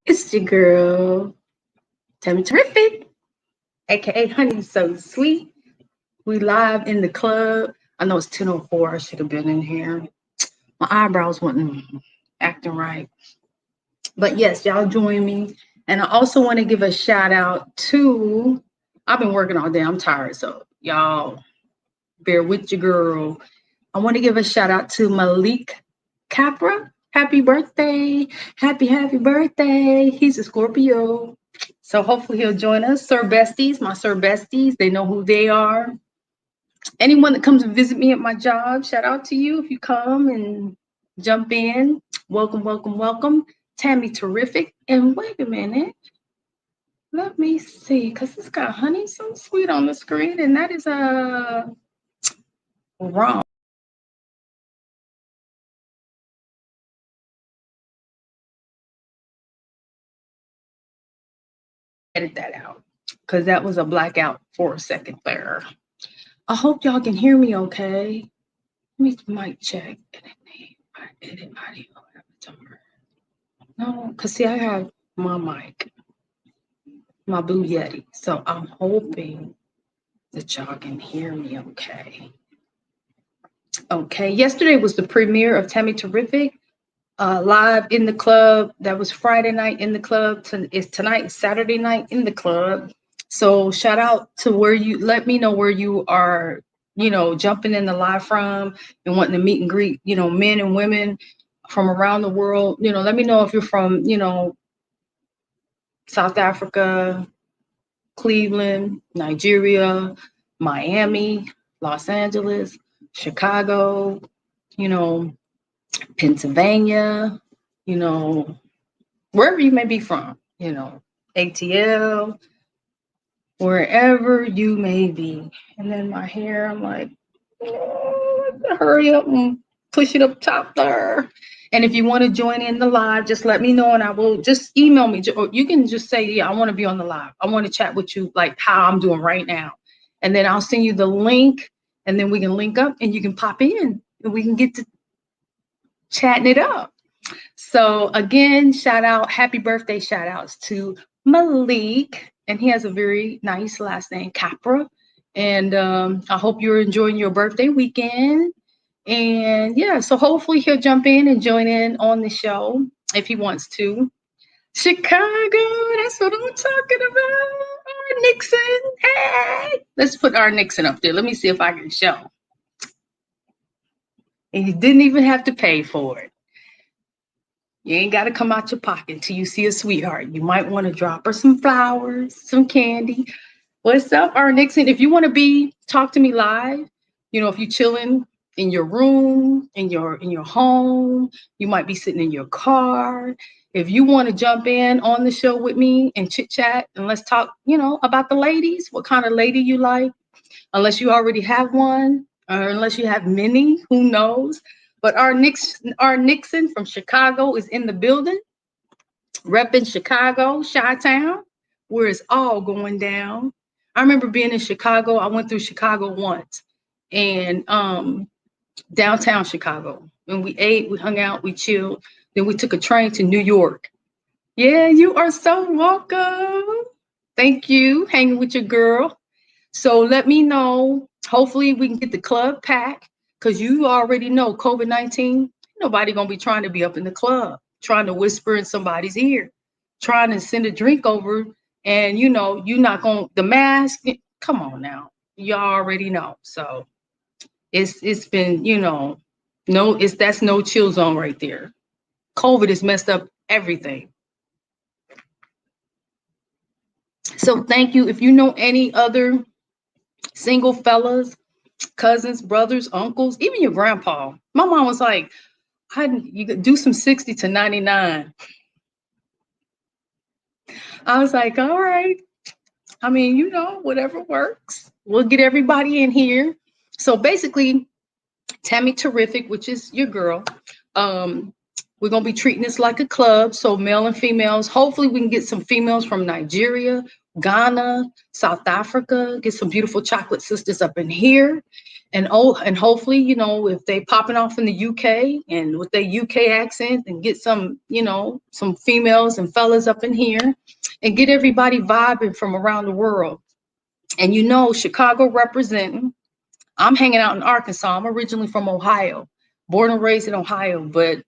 It's your girl, Tammy Terrific, aka Honey So Sweet. We live in the club. I know it's 10:04. I should have been in here. My eyebrows wasn't acting right. But yes, y'all join me. And I also want to give a shout out to I've been working all day. I'm tired. So y'all bear with your girl. I want to give a shout out to Malik Capra. Happy birthday. Happy birthday. He's a Scorpio. So hopefully he'll join us. Sir Besties, my Sir Besties, they know who they are. Anyone that comes and visit me at my job, shout out to you if you come and jump in. Welcome. Tammy Terrific. And wait a minute. Let me see, because it's got Honey So Sweet on the screen, and that is wrong. Edit that out because that was a blackout for a second there. I hope y'all can hear me okay. Let me mic check. Edit audio avatar. No, because see, I have my mic, my Blue Yeti. So I'm hoping that y'all can hear me okay. Okay, yesterday was the premiere of Tammy Terrific. Live in the club. That was Friday night in the club. It's tonight, Saturday night in the club. So shout out to where you let me know where you are, jumping in the live from and wanting to meet and greet, men and women from around the world. Let me know if you're from, South Africa, Cleveland, Nigeria, Miami, Los Angeles, Chicago, you know, Pennsylvania, you know, wherever you may be from, ATL, wherever you may be. And then my hair, I'm like, oh, hurry up and push it up top there. And if you want to join in the live, just let me know and I will just email me. Or you can just say, yeah, I want to be on the live. I want to chat with you like how I'm doing right now. And then I'll send you the link and then we can link up and you can pop in and we can get to chatting it up. So again, happy birthday shout outs to Malik. And he has a very nice last name, Capra. And I hope you're enjoying your birthday weekend. And yeah, so hopefully he'll jump in and join in on the show if he wants to. Chicago, that's what I'm talking about. Our Nixon. Hey, let's put our Nixon up there. Let me see if I can show. And you didn't even have to pay for it. You ain't got to come out your pocket till you see a sweetheart. You might want to drop her some flowers, some candy. What's up, our Nixon? If you want to talk to me live, if you're chilling in your room, in your home, you might be sitting in your car. If you want to jump in on the show with me and chit chat and let's talk, about the ladies, what kind of lady you like, unless you already have one or unless you have many, who knows? But our Nixon from Chicago is in the building, repping Chicago, Chi-Town, where it's all going down. I remember being in Chicago. I went through Chicago once, and downtown Chicago. And we ate, we hung out, we chilled. Then we took a train to New York. Yeah, you are so welcome. Thank you, hanging with your girl. So let me know. Hopefully we can get the club packed because you already know COVID-19. Nobody gonna be trying to be up in the club, trying to whisper in somebody's ear, trying to send a drink over, and you're not gonna the mask. Come on now, y'all already know. So it's been no that's no chill zone right there. COVID has messed up everything. So thank you. If you know any other single fellas, cousins, brothers, uncles, even your grandpa. My mom was like, you could do some 60 to 99. I was like, all right. I mean, whatever works. We'll get everybody in here. So basically, Tammy Terrific, which is your girl, we're going to be treating this like a club. So male and females, hopefully we can get some females from Nigeria Ghana, South Africa, get some beautiful chocolate sisters up in here. And hopefully, you know, if they popping off in the UK and with their UK accent, and get some, you know, some females and fellas up in here and get everybody vibing from around the world. And you know, Chicago representing. I'm hanging out in Arkansas. I'm originally from Ohio, born and raised in Ohio, but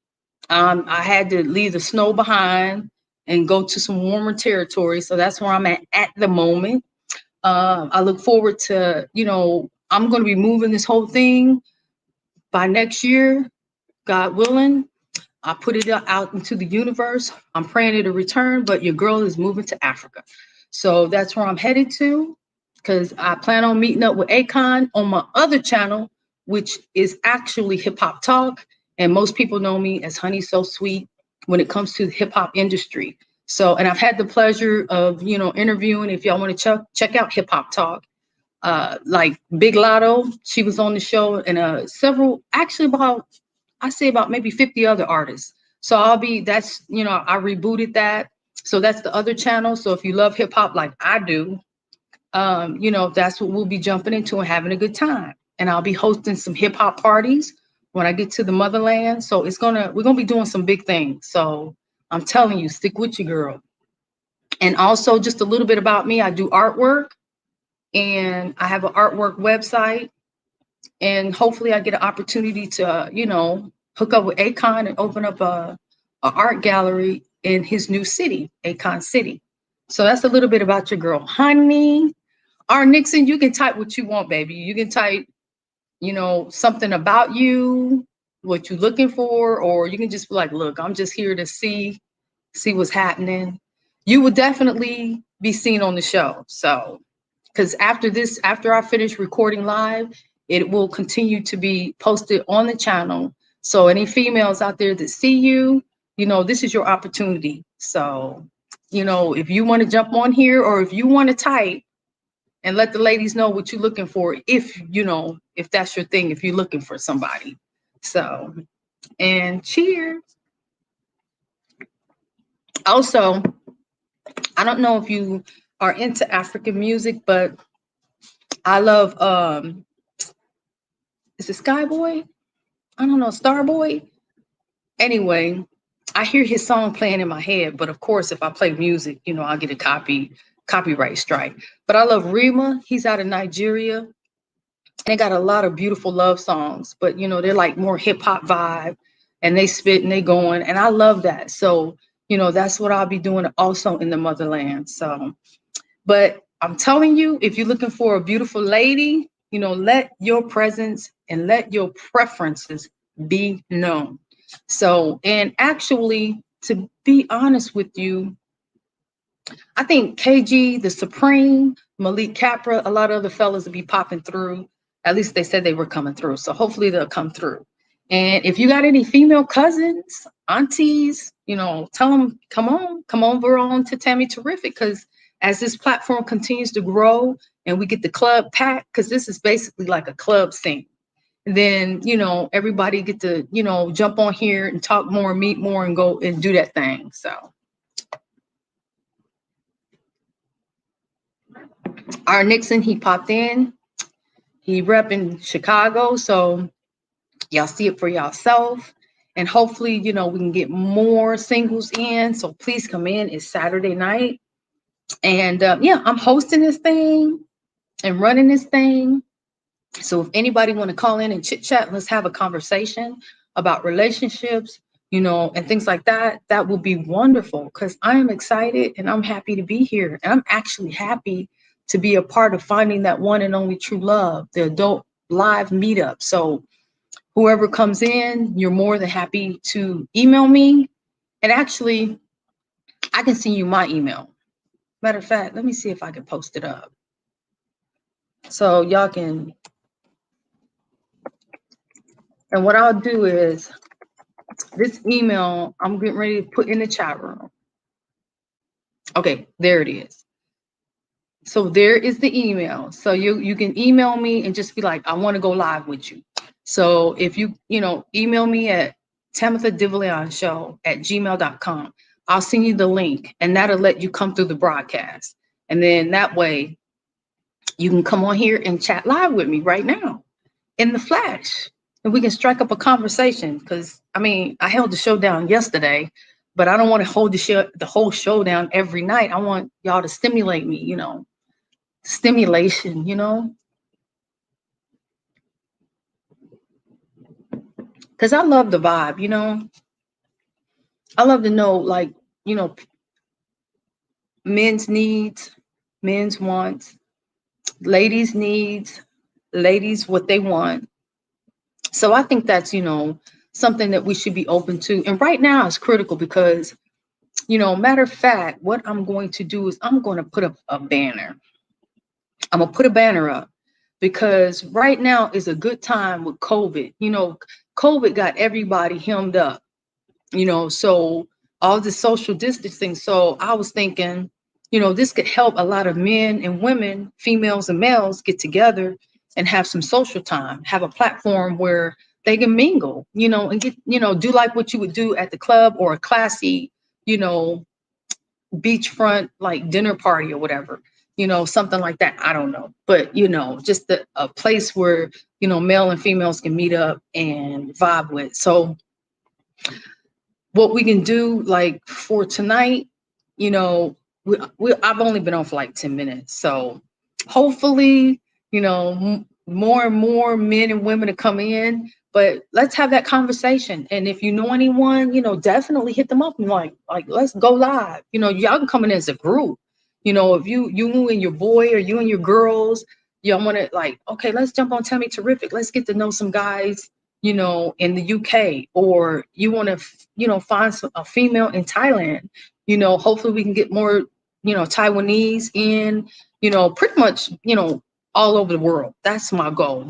I had to leave the snow behind and go to some warmer territory. So that's where I'm at the moment. I look forward to, you know, I'm going to be moving this whole thing by next year, God willing. I put it out into the universe. I'm praying it'll return, but your girl is moving to Africa. So that's where I'm headed to, because I plan on meeting up with Akon on my other channel, which is actually Hip Hop Talk. And most people know me as Honey So Sweet when it comes to the hip hop industry. So, and I've had the pleasure of, you know, interviewing, if y'all want to check out Hip Hop Talk, like Big Lotto, she was on the show, and several, actually about, I say about maybe 50 other artists. So that's, you know, I rebooted that. So that's the other channel. So if you love hip hop like I do, you know, that's what we'll be jumping into and having a good time. And I'll be hosting some hip hop parties when I get to the motherland. So we're gonna be doing some big things. So I'm telling you, stick with your girl. And also just a little bit about me, I do artwork, and I have an artwork website, and hopefully I get an opportunity to, you know, hook up with Akon and open up a art gallery in his new city, Akon City. So that's a little bit about your girl, Honey. R. Nixon, you can type what you want, baby. You can type, you know, something about you, what you're looking for, or you can just be like, look, I'm just here to see what's happening. You will definitely be seen on the show. So, because after I finish recording live, it will continue to be posted on the channel. So any females out there that see you, you know, this is your opportunity. So, you know, if you want to jump on here, or if you want to type and let the ladies know what you're looking for, if, you know, if that's your thing, if you're looking for somebody. So, and cheers. Also, I don't know if you are into African music, but I love, is it Skyboy? I don't know, Starboy. Anyway, I hear his song playing in my head, but of course, if I play music, you know, I'll get a copyright strike. But I love Rema. He's out of Nigeria, and they got a lot of beautiful love songs, but you know, they're like more hip hop vibe, and they spit and they going, and I love that. So, you know, that's what I'll be doing also in the motherland. So, but I'm telling you, if you're looking for a beautiful lady, you know, let your presence and let your preferences be known. So, and actually, to be honest with you, I think KG, the Supreme, Malik Capra, a lot of other fellas will be popping through. At least they said they were coming through. So hopefully they'll come through. And if you got any female cousins, aunties, you know, tell them, come on over on to Tammy Terrific, because as this platform continues to grow and we get the club packed, because this is basically like a club scene, then, you know, everybody get to, you know, jump on here and talk more, meet more, and go and do that thing. So our Nixon, he popped in, he rep in Chicago. So y'all see it for yourself. And hopefully, you know, we can get more singles in. So please come in. It's Saturday night. And yeah, I'm hosting this thing and running this thing. So if anybody want to call in and chit chat, let's have a conversation about relationships, you know, and things like that. That would be wonderful, because I am excited and I'm happy to be here. And I'm actually happy to be a part of finding that one and only true love, the adult live meetup. So whoever comes in, you're more than happy to email me. And actually, I can send you my email. Matter of fact, let me see if I can post it up. So y'all can, and what I'll do is, this email, I'm getting ready to put in the chat room. Okay, there it is. So there is the email. So you can email me and just be like, I want to go live with you. So if you know, email me at TamithaDeVillianshow@gmail.com. I'll send you the link, and that'll let you come through the broadcast. And then that way you can come on here and chat live with me right now in the flash. And we can strike up a conversation. Because I mean, I held the show down yesterday, but I don't want to hold the whole show down every night. I want y'all to stimulate me, stimulation, because I love the vibe. I love to know, like, men's needs, men's wants, ladies' needs, ladies what they want. So I think that's, something that we should be open to. And right now it's critical because, matter of fact, what I'm going to do is I'm going to put up a banner. I'm going to put a banner up because right now is a good time with COVID. COVID got everybody hemmed up, so all the social distancing. So I was thinking, this could help a lot of men and women, females and males get together and have some social time, have a platform where they can mingle, and get, do like what you would do at the club or a classy, beachfront, like dinner party or whatever, something like that. I don't know. But, just a place where, male and females can meet up and vibe with. So what we can do, like for tonight, I've only been on for like 10 minutes. So hopefully, more and more men and women to come in, but let's have that conversation. And if you know anyone, definitely hit them up and like, let's go live. Y'all can come in as a group. If you and your boy or you and your girls, y'all want to like, okay, let's jump on Tell Me Terrific. Let's get to know some guys, in the UK, or you want to, find a female in Thailand, hopefully we can get more, Taiwanese in, pretty much, all over the world. That's my goal.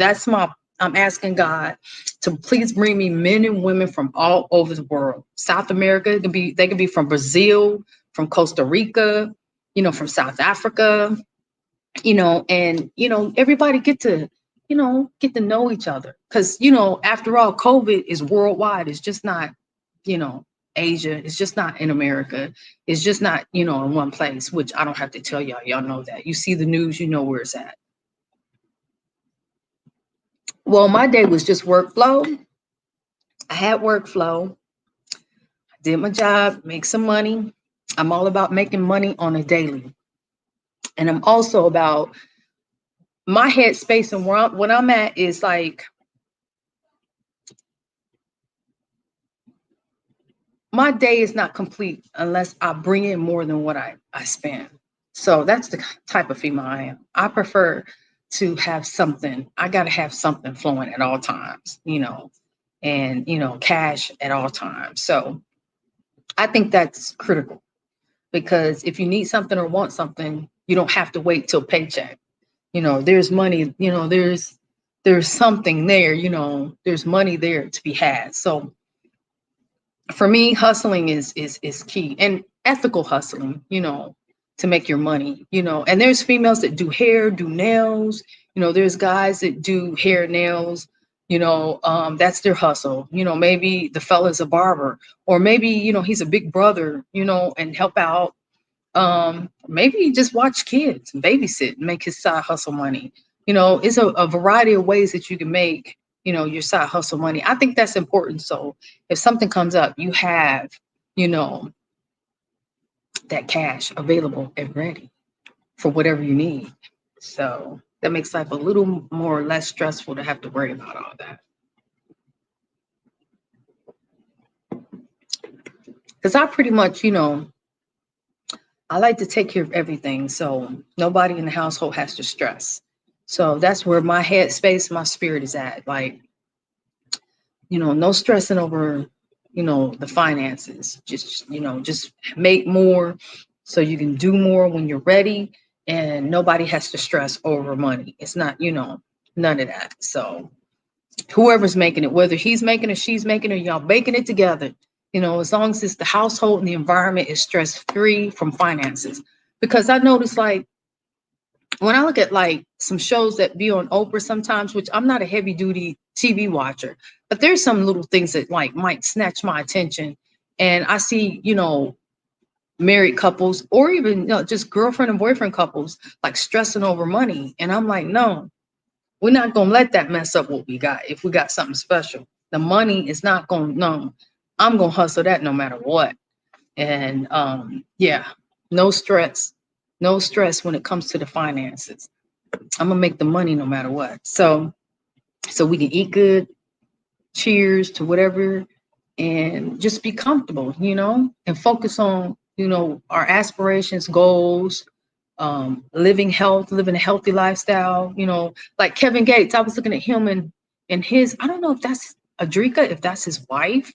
I'm asking God to please bring me men and women from all over the world. South America, they could be from Brazil, from Costa Rica, from South Africa, and, everybody get to know each other. Because, after all, COVID is worldwide. It's just not, Asia. It's just not in America. It's just not, in one place, which I don't have to tell y'all. Y'all know that. You see the news, you know where it's at. Well, my day was just workflow. I had workflow. I did my job, make some money. I'm all about making money on a daily. And I'm also about my headspace, and what I'm at is like, my day is not complete unless I bring in more than what I spend. So that's the type of female I am. I prefer to have something. I got to have something flowing at all times, and, cash at all times. So I think that's critical, because if you need something or want something, you don't have to wait till paycheck. There's money, there's something there, there's money there to be had. So for me, hustling is key, and ethical hustling, to make your money, and there's females that do hair, do nails, there's guys that do hair, nails, that's their hustle. Maybe the fella's a barber, or maybe, he's a big brother, and help out. Maybe just watch kids, babysit, and make his side hustle money. It's a variety of ways that you can make, your side hustle money. I think that's important. So if something comes up, you have, that cash available and ready for whatever you need. So that makes life a little more or less stressful to have to worry about all that. Because I pretty much, I like to take care of everything. So nobody in the household has to stress. So that's where my head space, my spirit is at. Like, no stressing over, the finances. Just, just make more so you can do more when you're ready. And nobody has to stress over money. It's not, none of that. So whoever's making it, whether he's making it, she's making it, y'all making it together, as long as it's the household and the environment is stress-free from finances. Because I notice, like, when I look at like some shows that be on Oprah sometimes, which I'm not a heavy duty TV watcher, but there's some little things that like might snatch my attention. And I see, married couples, or even just girlfriend and boyfriend couples, like stressing over money. And I'm like, no, we're not gonna let that mess up what we got. If we got something special, the money is not gonna. No, I'm gonna hustle that no matter what. And yeah, no stress, no stress when it comes to the finances. I'm gonna make the money no matter what. So we can eat good. Cheers to whatever, and just be comfortable, and focus on, our aspirations, goals, living a healthy lifestyle, like Kevin Gates. I was looking at him and his, I don't know if that's Adrika, if that's his wife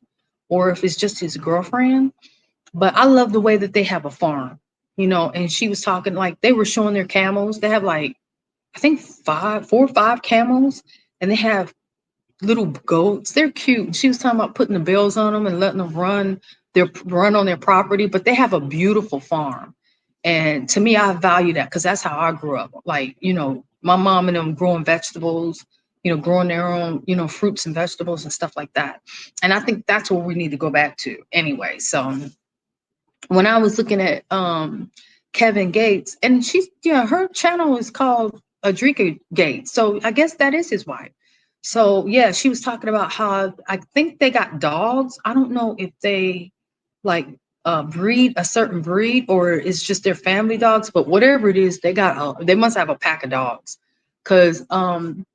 or if it's just his girlfriend, but I love the way that they have a farm, and she was talking, like, they were showing their camels. They have, like, I think 4 or 5 camels, and they have little goats. They're cute. She was talking about putting the bells on them and letting them run on their property, but they have a beautiful farm. And to me, I value that because that's how I grew up. Like, my mom and them growing vegetables, growing their own, fruits and vegetables and stuff like that. And I think that's what we need to go back to anyway. So when I was looking at Kevin Gates, and her channel is called Adrika Gates. So I guess that is his wife. So yeah, she was talking about how I think they got dogs. I don't know if they like breed a certain breed or it's just their family dogs, but whatever it is, they must have a pack of dogs. Cause on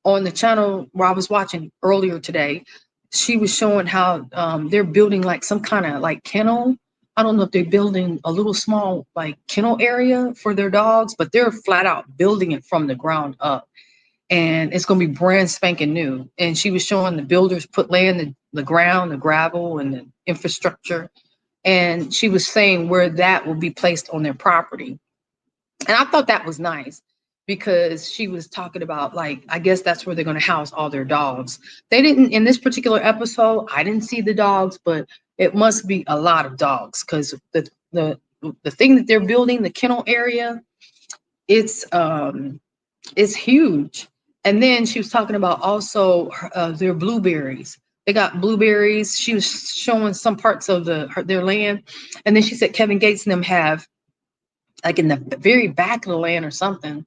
the channel where I was watching earlier today, she was showing how they're building like some kind of like kennel. I don't know if they're building a little small like kennel area for their dogs, but they're flat out building it from the ground up. And it's going to be brand spanking new. And she was showing the builders laying the ground, the gravel, and the infrastructure. And she was saying where that will be placed on their property. And I thought that was nice because she was talking about, like, I guess that's where they're going to house all their dogs. They didn't, in this particular episode, I didn't see the dogs, but it must be a lot of dogs because the thing that they're building, the kennel area, it's huge. And then she was talking about also their blueberries. They got blueberries. She was showing some parts of their land. And then she said Kevin Gates and them have, like, in the very back of the land or something,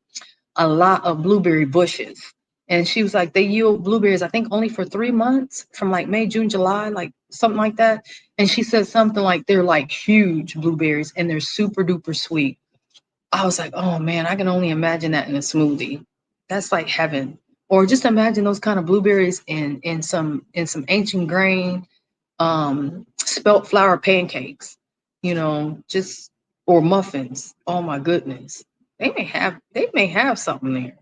a lot of blueberry bushes. And she was like, they yield blueberries, I think, only for 3 months, from like May, June, July, like something like that. And she said something like they're like huge blueberries and they're super duper sweet. I was like, oh man, I can only imagine that in a smoothie. That's like heaven. Or just imagine those kind of blueberries in some ancient grain, spelt flour pancakes, just, or muffins. Oh my goodness. They may have something there.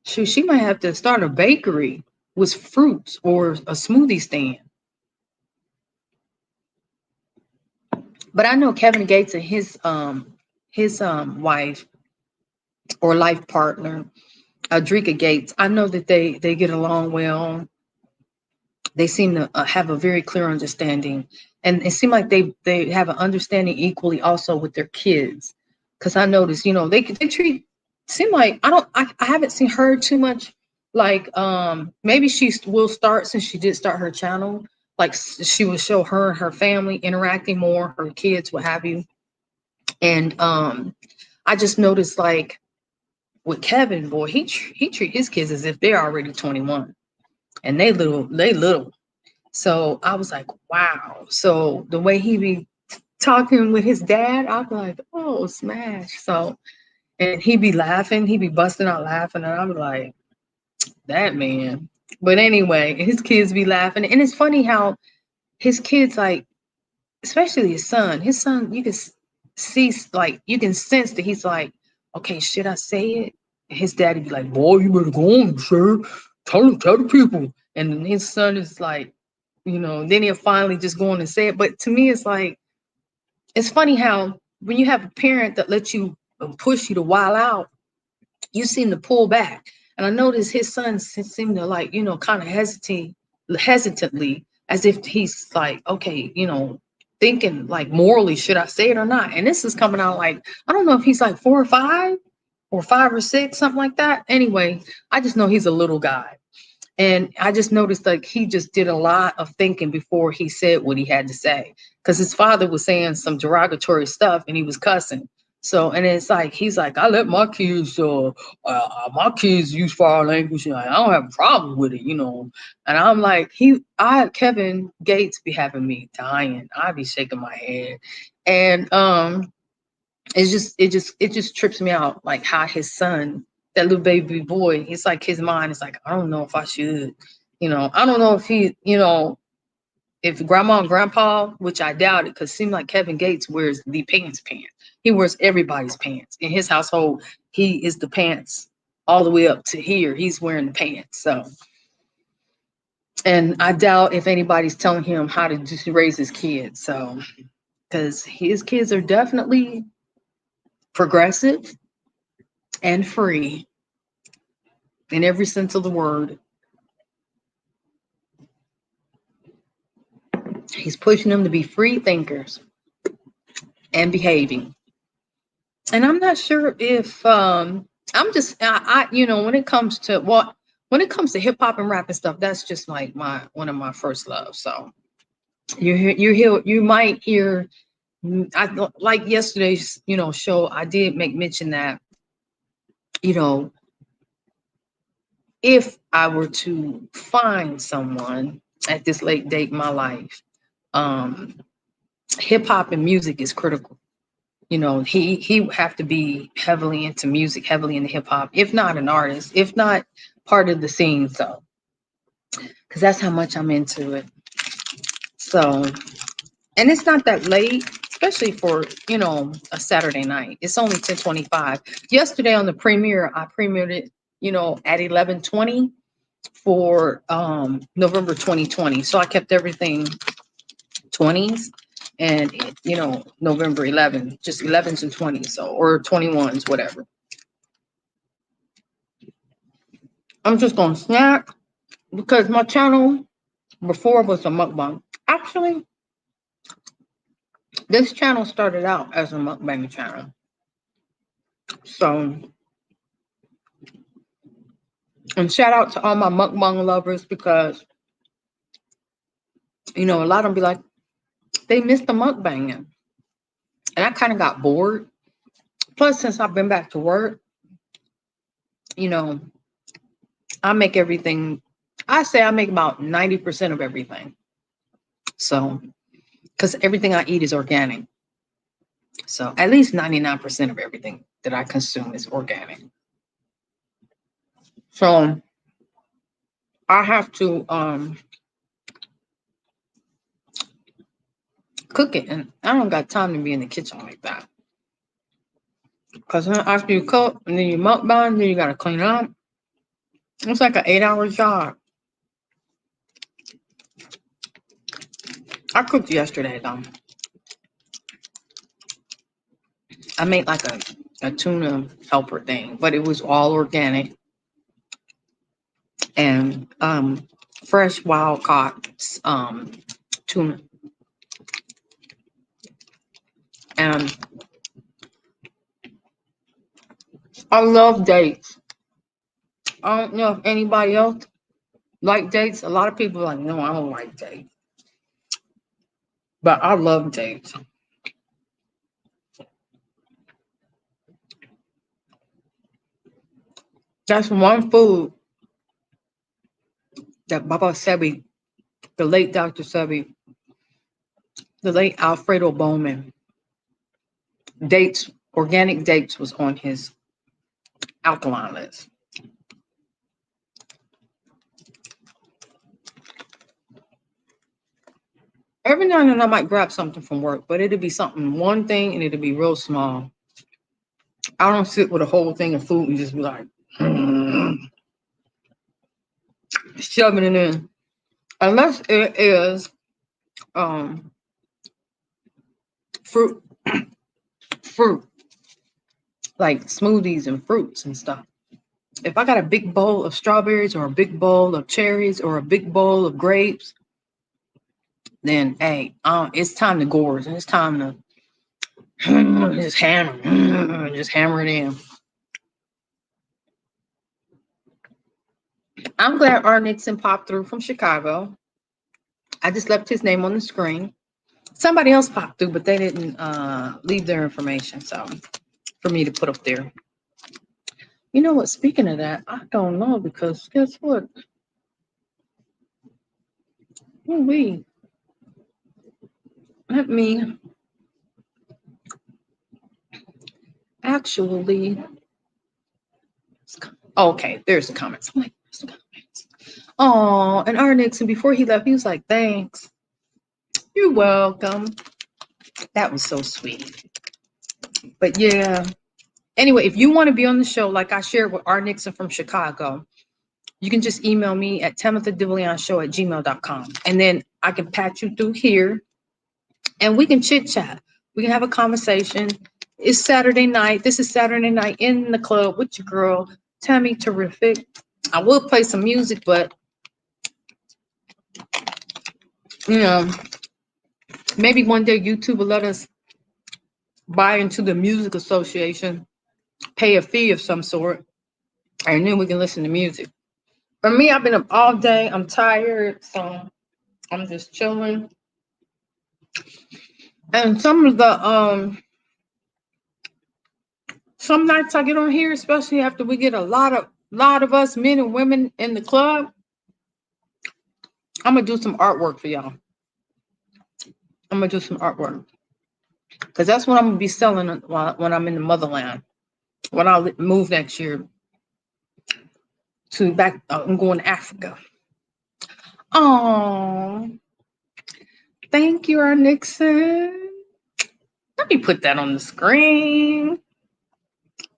She might have to start a bakery with fruits or a smoothie stand. But I know Kevin Gates and his wife or life partner, Adrika Gates, I know that they get along well. They seem to have a very clear understanding, and it seems like they have an understanding equally also with their kids. Because I noticed, they treat, seem like, I haven't seen her too much. Like maybe she will start, since she did start her channel. Like she will show her and her family interacting more, her kids, what have you. And I just noticed, like, with Kevin, boy, he treat his kids as if they're already 21 and they little. So I was like, wow. So the way he be talking with his dad, I was like, oh, smash. So, and he be laughing, he be busting out laughing, and I'm like, that man. But anyway, his kids be laughing. And it's funny how his kids, like, especially his son, you can see, like, you can sense that he's like, okay, should I say it? His daddy be like, boy, you better go on, sir. Tell the people. And then his son is like, then he'll finally just go on and say it. But to me, it's like, it's funny how when you have a parent that lets you push you to wild out, you seem to pull back. And I noticed his son seemed to, like, kind of hesitantly, as if he's like, okay, thinking like morally, should I say it or not? And this is coming out, like, I don't know if he's like 4 or 5 or 5 or 6, something like that. Anyway, I just know he's a little guy. And I just noticed like he just did a lot of thinking before he said what he had to say. Because his father was saying some derogatory stuff and he was cussing. So, and it's like, he's like, I let my kids use foul language and I don't have a problem with it, you know. And I'm like, Kevin Gates be having me dying. I be shaking my head. And it just trips me out like how his son, that little baby boy, it's like his mind is like, I don't know if I should, you know, I don't know if he, you know, if grandma and grandpa, which I doubt it, because it seems like Kevin Gates wears the pants. He wears everybody's pants in his household. He is the pants all the way up to here. He's wearing the pants. So, and I doubt if anybody's telling him how to just raise his kids. So, because his kids are definitely progressive and free in every sense of the word. He's pushing them to be free thinkers and behaving. And I'm not sure if I'm just you know, when it comes to hip hop and rap and stuff, that's just like one of my first loves. So you might hear I like yesterday's, you know, show. I did make mention that, you know, if I were to find someone at this late date in my life, hip hop and music is critical. You know, he would have to be heavily into music, heavily into hip hop, if not an artist, if not part of the scene. So, because that's how much I'm into it. So, and it's not that late, especially for, you know, a Saturday night. It's only 10:25. Yesterday on the premiere, I premiered it, you know, at 11:20 for November 2020. So I kept everything 20s and, you know, November 11, just 11s and 20s, so, or 21s, whatever. I'm just gonna snack because my channel before was a mukbang. Actually, this channel started out as a mukbang channel. So, and shout out to all my mukbang lovers because, you know, a lot of them be like, they missed the mukbanging. And I kind of got bored. Plus, since I've been back to work, you know, I make everything, I say I make about 90% of everything. So, because everything I eat is organic. So, at least 99% of everything that I consume is organic. So, I have to cook it, and I don't got time to be in the kitchen like that. Because after you cook, and then you mukbang, then you got to clean up. It's like an 8-hour job. I cooked yesterday, though. I made like a tuna helper thing, but it was all organic and fresh wild caught tuna. And I love dates. I don't know if anybody else like dates. A lot of people are like, no, I don't like dates. But I love dates. That's one food that Baba Sebi, the late Dr. Sebi, the late Alfredo Bowman, dates, organic dates was on his alkaline list. Every now and then I might grab something from work, but it'll be something, one thing, and it'll be real small. I don't sit with a whole thing of food and just be like, shoving it in. Unless it is fruit, fruit, like smoothies and fruits and stuff. If I got a big bowl of strawberries or a big bowl of cherries or a big bowl of grapes, then hey, it's time to gorge and it's time to just hammer it in. I'm glad R. Nixon popped through from Chicago. I just left his name on the screen. Somebody else popped through, but they didn't leave their information. So for me to put up there. You know what? Speaking of that, I don't know because guess what? Let me actually. Okay, there's the comments. I'm like, where's the comments? Oh, and R. Nixon, before he left, he was like, thanks. You're welcome. That was so sweet. But yeah. Anyway, if you want to be on the show, like I shared with R. Nixon from Chicago, you can just email me at timothydevillonshow@gmail.com. And then I can patch you through here and we can chit chat. We can have a conversation. It's Saturday night. This is Saturday night in the club with your girl, Tammy Terrific. I will play some music, but you know, maybe one day YouTube will let us buy into the music association, pay a fee of some sort, and then we can listen to music. For me, I've been up all day. I'm tired, so I'm just chilling. And some of the some nights I get on here, especially after we get a lot of us men and women in the club, I'm gonna do some artwork for y'all. I'm gonna do some artwork because that's what I'm gonna be selling when I'm in the motherland. When I move next year to back, I'm going to Africa. Oh, thank you, R. Nixon. Let me put that on the screen.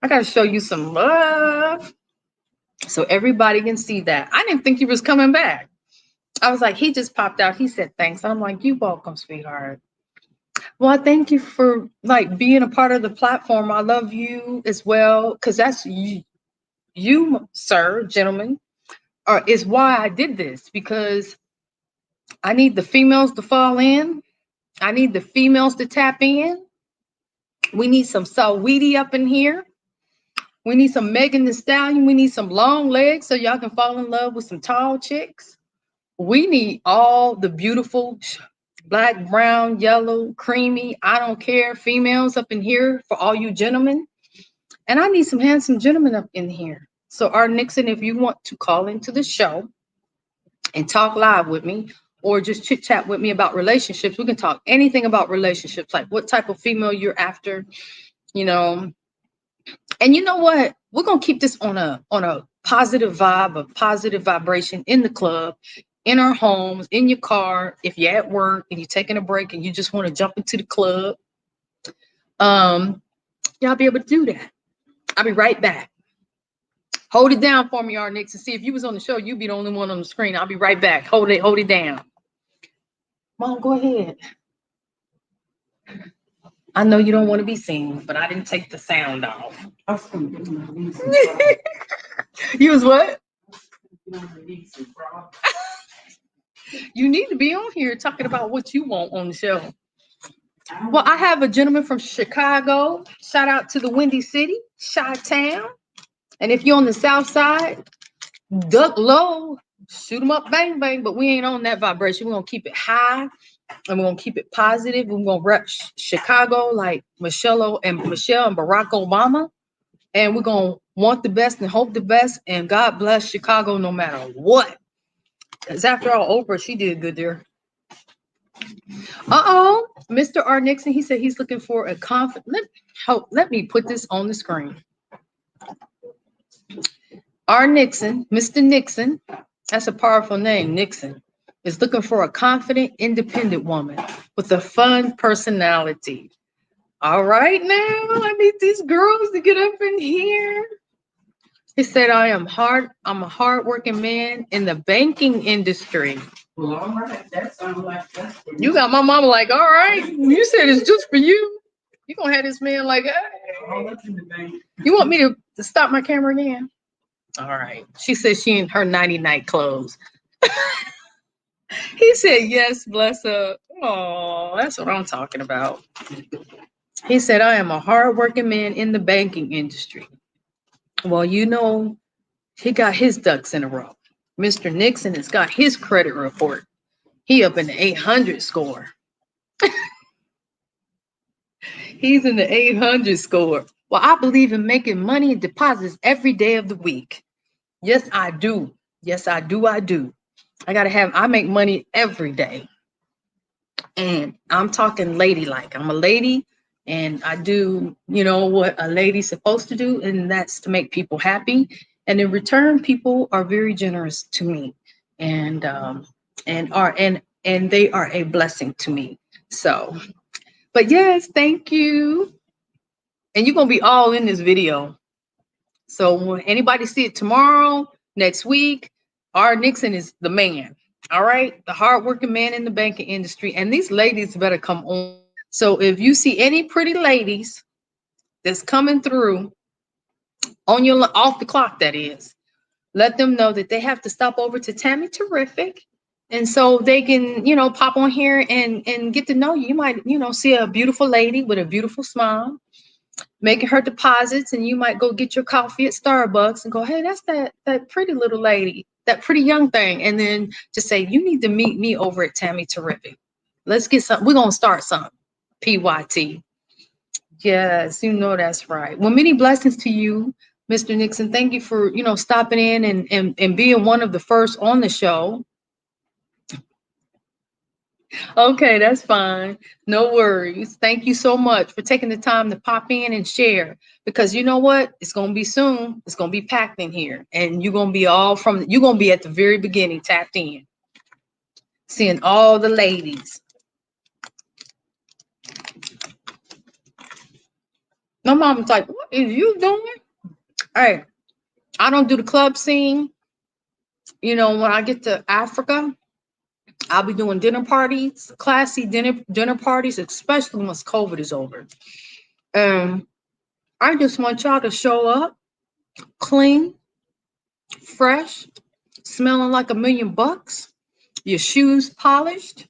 I gotta show you some love so everybody can see that. I didn't think he was coming back. I was like, he just popped out. He said thanks. I'm like, you welcome, sweetheart. Well, I thank you for like being a part of the platform. I love you as well because that's you, sir, gentlemen, is why I did this because I need the females to fall in. I need the females to tap in. We need some Saweetie up in here. We need some Megan Thee Stallion. We need some long legs so y'all can fall in love with some tall chicks. We need all the beautiful black, brown, yellow, creamy, I don't care, females up in here for all you gentlemen. And I need some handsome gentlemen up in here. So R. Nixon, if you want to call into the show and talk live with me or just chit chat with me about relationships, we can talk anything about relationships, like what type of female you're after, you know. And you know what? We're gonna keep this on a positive vibe, a positive vibration in the club, in our homes, in your car. If you're at work and you're taking a break and you just want to jump into the club, y'all be able to do that. I'll be right back. Hold it down for me, R. Nixon. See if you was on the show, you'd be the only one on the screen. I'll be right back. Hold it down. Mom, go ahead. I know you don't want to be seen, but I didn't take the sound off. You was what? You need to be on here talking about what you want on the show. Well, I have a gentleman from Chicago. Shout out to the Windy City, Chi-Town. And if you're on the South Side, duck low, shoot them up, bang, bang. But we ain't on that vibration. We're going to keep it high and we're going to keep it positive. We're going to rep Chicago like Michelle and Barack Obama. And we're going to want the best and hope the best. And God bless Chicago no matter what. Because after all, Oprah, she did good there. Mr. R. Nixon, he said he's looking for a confident. Let me put this on the screen. R. Nixon, Mr. Nixon, that's a powerful name, Nixon, is looking for a confident, independent woman with a fun personality. All right, now I need these girls to get up in here. He said, I'm a hardworking man in the banking industry. Well, all right. That sounds like that's for you. You got my mama like, all right. You said it's just for you. You gonna have this man like, hey. You want me to stop my camera again? All right. She said she in her 90-night clothes. He said, yes, bless her. Oh, that's what I'm talking about. He said, I am a hardworking man in the banking industry. Well, you know, he got his ducks in a row. Mr. Nixon has got his credit report. He up in the 800 score. He's in the 800 score. Well, I believe in making money and deposits every day of the week. Yes, I do. Yes, I do. I make money every day. And I'm talking ladylike. I'm a lady and I do, what a lady's supposed to do, and that's to make people happy. And in return, people are very generous to me and and they are a blessing to me. So, but yes, thank you. And you're gonna be all in this video. So when anybody see it tomorrow, next week, R. Nixon is the man. All right, the hardworking man in the banking industry. And these ladies better come on. So if you see any pretty ladies that's coming through on your off the clock, that is, let them know that they have to stop over to Tammy Terrific. And so they can, pop on here and get to know you. You might, see a beautiful lady with a beautiful smile making her deposits, and you might go get your coffee at Starbucks and go, hey, that's that pretty little lady, that pretty young thing. And then just say, you need to meet me over at Tammy Terrific. Let's get some, we're going to start something. PYT. Yes, that's right. Well, many blessings to you, Mr. Nixon. Thank you for, stopping in and being one of the first on the show. Okay, that's fine. No worries. Thank you so much for taking the time to pop in and share, because you know what? It's going to be soon. It's going to be packed in here, and you're going to be you're going to be at the very beginning, tapped in, seeing all the ladies. My mom's like, what is you doing? Hey, I don't do the club scene. When I get to Africa, I'll be doing dinner parties, classy dinner parties, especially once COVID is over. I just want y'all to show up clean, fresh, smelling like $1,000,000, your shoes polished,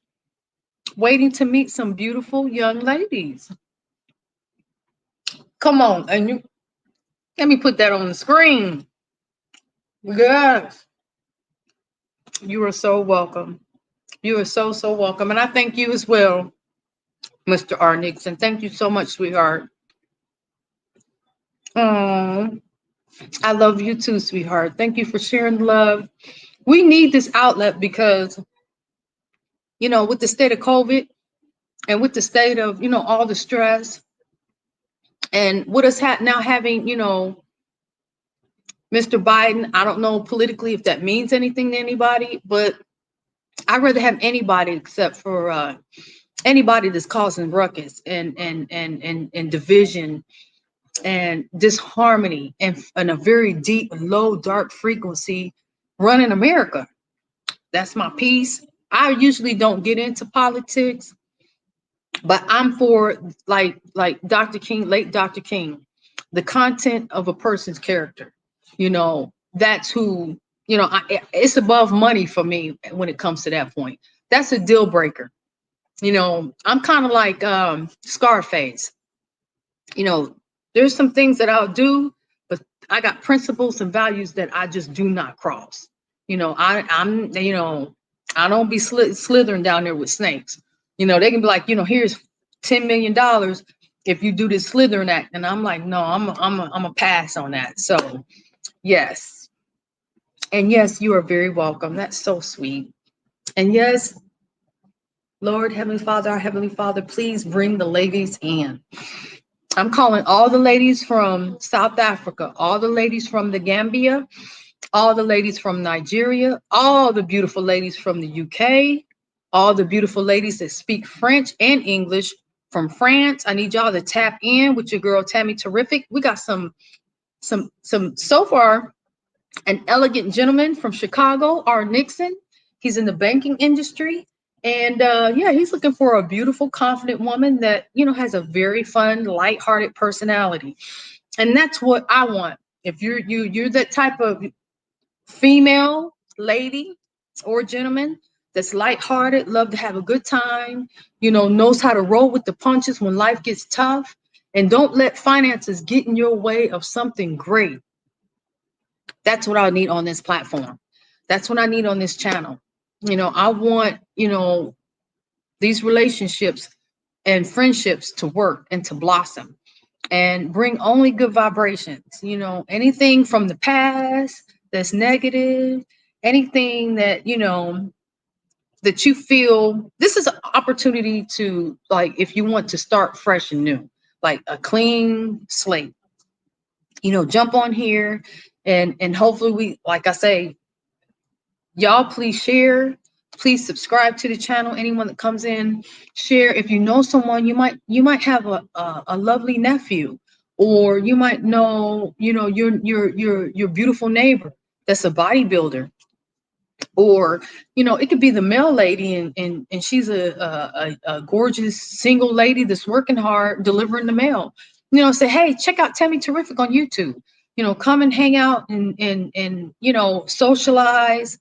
waiting to meet some beautiful young ladies. Come on, and let me put that on the screen. Yes. You are so welcome. You are so, so welcome. And I thank you as well, Mr. R. Nixon. Thank you so much, sweetheart. Oh, I love you too, sweetheart. Thank you for sharing love. We need this outlet because, with the state of COVID and with the state of, all the stress, and with us now having, Mr. Biden, I don't know politically if that means anything to anybody, but I'd rather have anybody except for anybody that's causing ruckus and division and disharmony and a very deep, low, dark frequency running America. That's my piece. I usually don't get into politics, but I'm for like Dr. King, late Dr. King, the content of a person's character. That's who, it's above money for me when it comes to that point. That's a deal breaker. I'm kind of like Scarface. There's some things that I'll do, but I got principles and values that I just do not cross. I don't be slithering down there with snakes. They can be like, here's $10 million if you do this slithering act, and I'm like, no, I'm a pass on that. So, yes, and yes, you are very welcome. That's so sweet. And yes, Lord, Heavenly Father, our Heavenly Father, please bring the ladies in. I'm calling all the ladies from South Africa, all the ladies from the Gambia, all the ladies from Nigeria, all the beautiful ladies from the UK, all the beautiful ladies that speak French and English from France. I need y'all to tap in with your girl, Tammy Terrific. We got some so far, an elegant gentleman from Chicago, R. Nixon. He's in the banking industry. And he's looking for a beautiful, confident woman that, has a very fun, lighthearted personality. And that's what I want. If you're that type of female lady or gentleman that's lighthearted, love to have a good time, knows how to roll with the punches when life gets tough, and don't let finances get in your way of something great. That's what I need on this platform. That's what I need on this channel. You know, I want, you know, these relationships and friendships to work and to blossom and bring only good vibrations. You know, anything from the past that's negative, anything that, you know, that you feel, this is an opportunity to, like, if you want to start fresh and new, like a clean slate, you know, jump on here and hopefully we, like I say, y'all please share, please subscribe to the channel. Anyone that comes in, share. If you know someone, you might have a lovely nephew, or you might know, you know, your beautiful neighbor that's a bodybuilder, or, you know, it could be the mail lady and she's a gorgeous single lady that's working hard delivering the mail. You know, say, hey, check out Tammy Terrific on YouTube. You know, come and hang out and you know, socialize,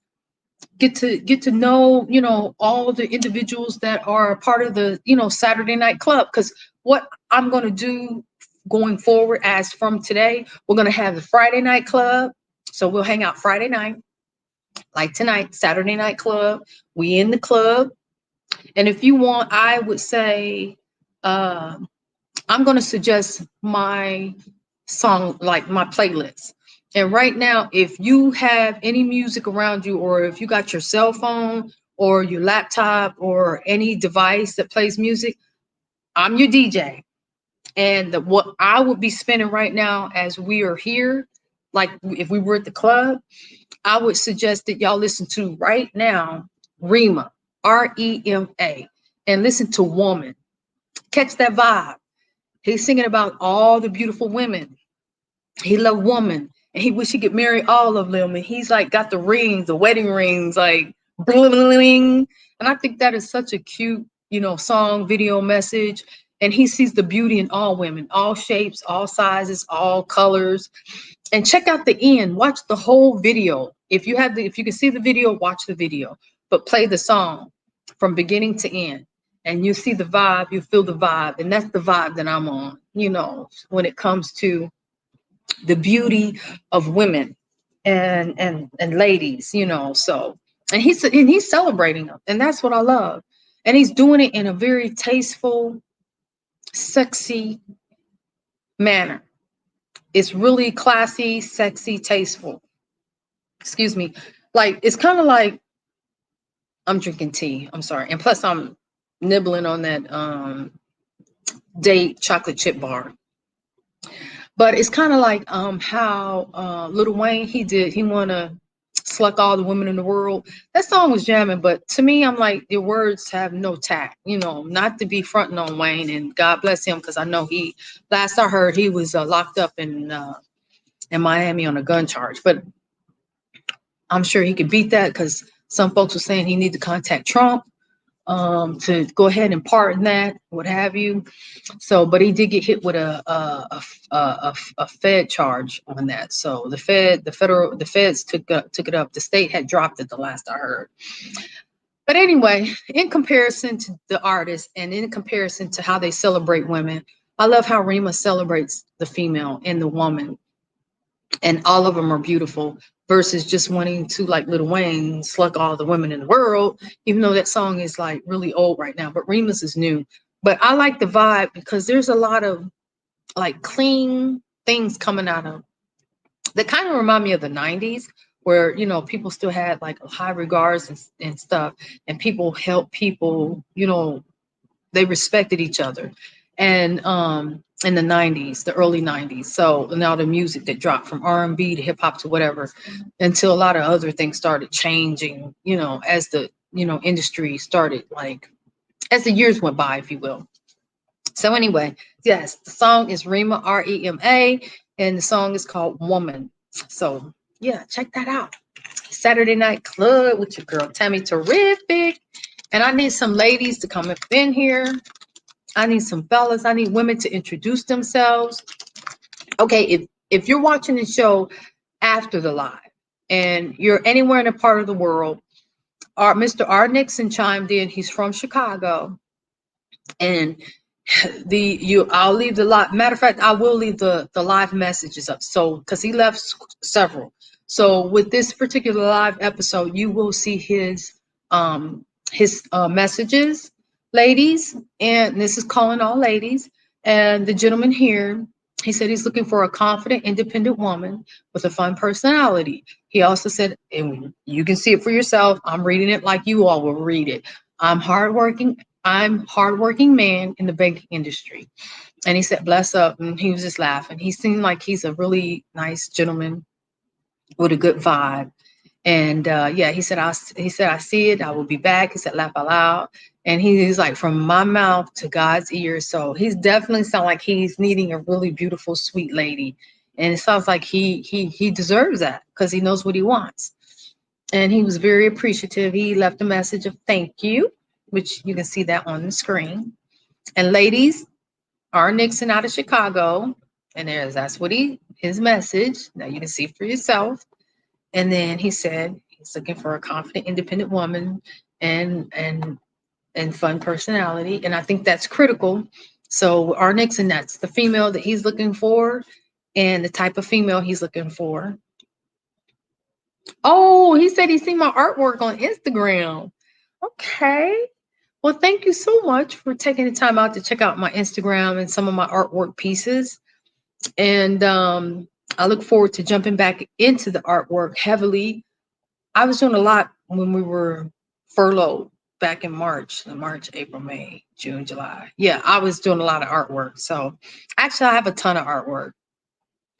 get to know, you know, all the individuals that are part of the, you know, Saturday Night Club. Because what I'm going to do going forward, as from today, we're going to have the Friday Night Club. So we'll hang out Friday night, like tonight, Saturday Night Club. We in the club. And if you want, I would say, I'm going to suggest my song, like my playlist. And right now, if you have any music around you, or if you got your cell phone or your laptop or any device that plays music, I'm your DJ. And what I would be spinning right now as we are here, like if we were at the club, I would suggest that y'all listen to right now Rema, Rema, and listen to Woman. Catch that vibe. He's singing about all the beautiful women. He loved woman, and he wish he could marry all of them. And he's like got the rings, the wedding rings, like bling. And I think that is such a cute, you know, song, video, message. And he sees the beauty in all women, all shapes, all sizes, all colors. And check out the end. Watch the whole video. If you can see the video, watch the video. But play the song from beginning to end. And you see the vibe, you feel the vibe. And that's the vibe that I'm on, you know, when it comes to the beauty of women and ladies, you know. So, and he's celebrating them. And that's what I love. And he's doing it in a very tasteful, sexy manner. It's really classy, sexy, tasteful. Excuse me. Like, it's kind of like I'm drinking tea. I'm sorry. And plus I'm nibbling on that date chocolate chip bar. But it's kind of like how Lil Wayne, he wanna sluck all the women in the world. That song was jamming, but to me, I'm like, your words have no tact, you know, not to be fronting on Wayne, and God bless him, because I know last I heard, he was locked up in Miami on a gun charge. But I'm sure he could beat that, because some folks were saying he need to contact Trump to go ahead and pardon that, what have you. So, but he did get hit with a Fed charge on that. So the feds took it up. The state had dropped it the last I heard. But anyway, in comparison to the artist and in comparison to how they celebrate women, I love how Rema celebrates the female and the woman, and all of them are beautiful, versus just wanting to, like Lil Wayne, sluck all the women in the world, even though that song is like really old right now, but Rema's is new. But I like the vibe, because there's a lot of like clean things coming out of that kind of remind me of the 90s, where, you know, people still had like high regards and stuff, and people helped people, you know, they respected each other. And in the 90s, the early 90s. So now the music that dropped from R&B to hip hop to whatever, until a lot of other things started changing, you know, as the, you know, industry started, like, as the years went by, if you will. So anyway, yes, the song is Rema, Rema, and the song is called Woman. So yeah, check that out. Saturday Night Club with your girl, Tammy Terrific. And I need some ladies to come up in here. I need some fellas. I need women to introduce themselves. Okay, if you're watching the show after the live and you're anywhere in a part of the world, Mr. R. Nixon chimed in. He's from Chicago. And I'll leave the live. Matter of fact, I will leave the live messages up. So, because he left several. So with this particular live episode, you will see his messages, ladies, and this is calling all ladies. And the gentleman here, he said he's looking for a confident, independent woman with a fun personality. He also said, and you can see it for yourself. I'm reading it like you all will read it. I'm hardworking. I'm hardworking man in the banking industry. And he said, bless up. And he was just laughing. He seemed like he's a really nice gentleman with a good vibe. And yeah, he said, I see it. I will be back. He said, laugh out loud. And he's like, from my mouth to God's ears. So he's definitely sound like he's needing a really beautiful, sweet lady. And it sounds like he deserves that because he knows what he wants. And he was very appreciative. He left a message of thank you, which you can see that on the screen. And ladies, R. Nixon out of Chicago. And that's what his message. Now you can see for yourself. And then he said he's looking for a confident, independent woman and fun personality. And I think that's critical. So R. Nixon, that's the female that he's looking for and the type of female he's looking for. Oh, he said he's seen my artwork on Instagram. Okay. Well, thank you so much for taking the time out to check out my Instagram and some of my artwork pieces. And I look forward to jumping back into the artwork heavily. I was doing a lot when we were furloughed back in March, April, May, June, July. Yeah, I was doing a lot of artwork. So actually, I have a ton of artwork.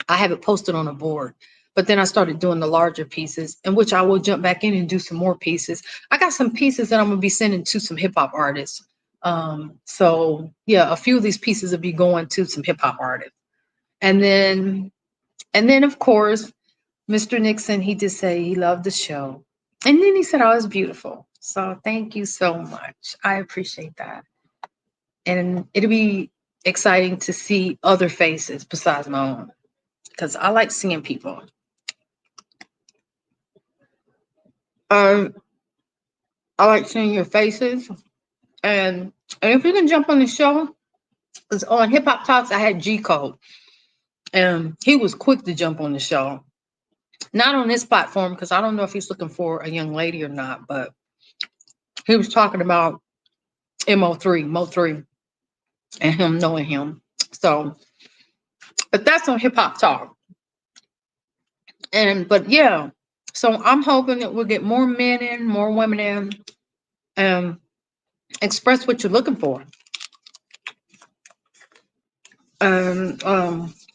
I have it posted on a board. But then I started doing the larger pieces, in which I will jump back in and do some more pieces. I got some pieces that I'm going to be sending to some hip hop artists. So yeah, a few of these pieces will be going to some hip hop artists. And then of course, Mr. Nixon, he did say he loved the show. And then he said I was beautiful. So thank you so much. I appreciate that. And it'll be exciting to see other faces besides my own, because I like seeing people. I like seeing your faces. And if you can jump on the show, because on Hip Hop Talks, I had G Code. And he was quick to jump on the show. Not on this platform, because I don't know if he's looking for a young lady or not, but he was talking about Mo3, and him knowing him. So, but that's on Hip Hop Talk. But yeah, so I'm hoping that we'll get more men in, more women in, and express what you're looking for. And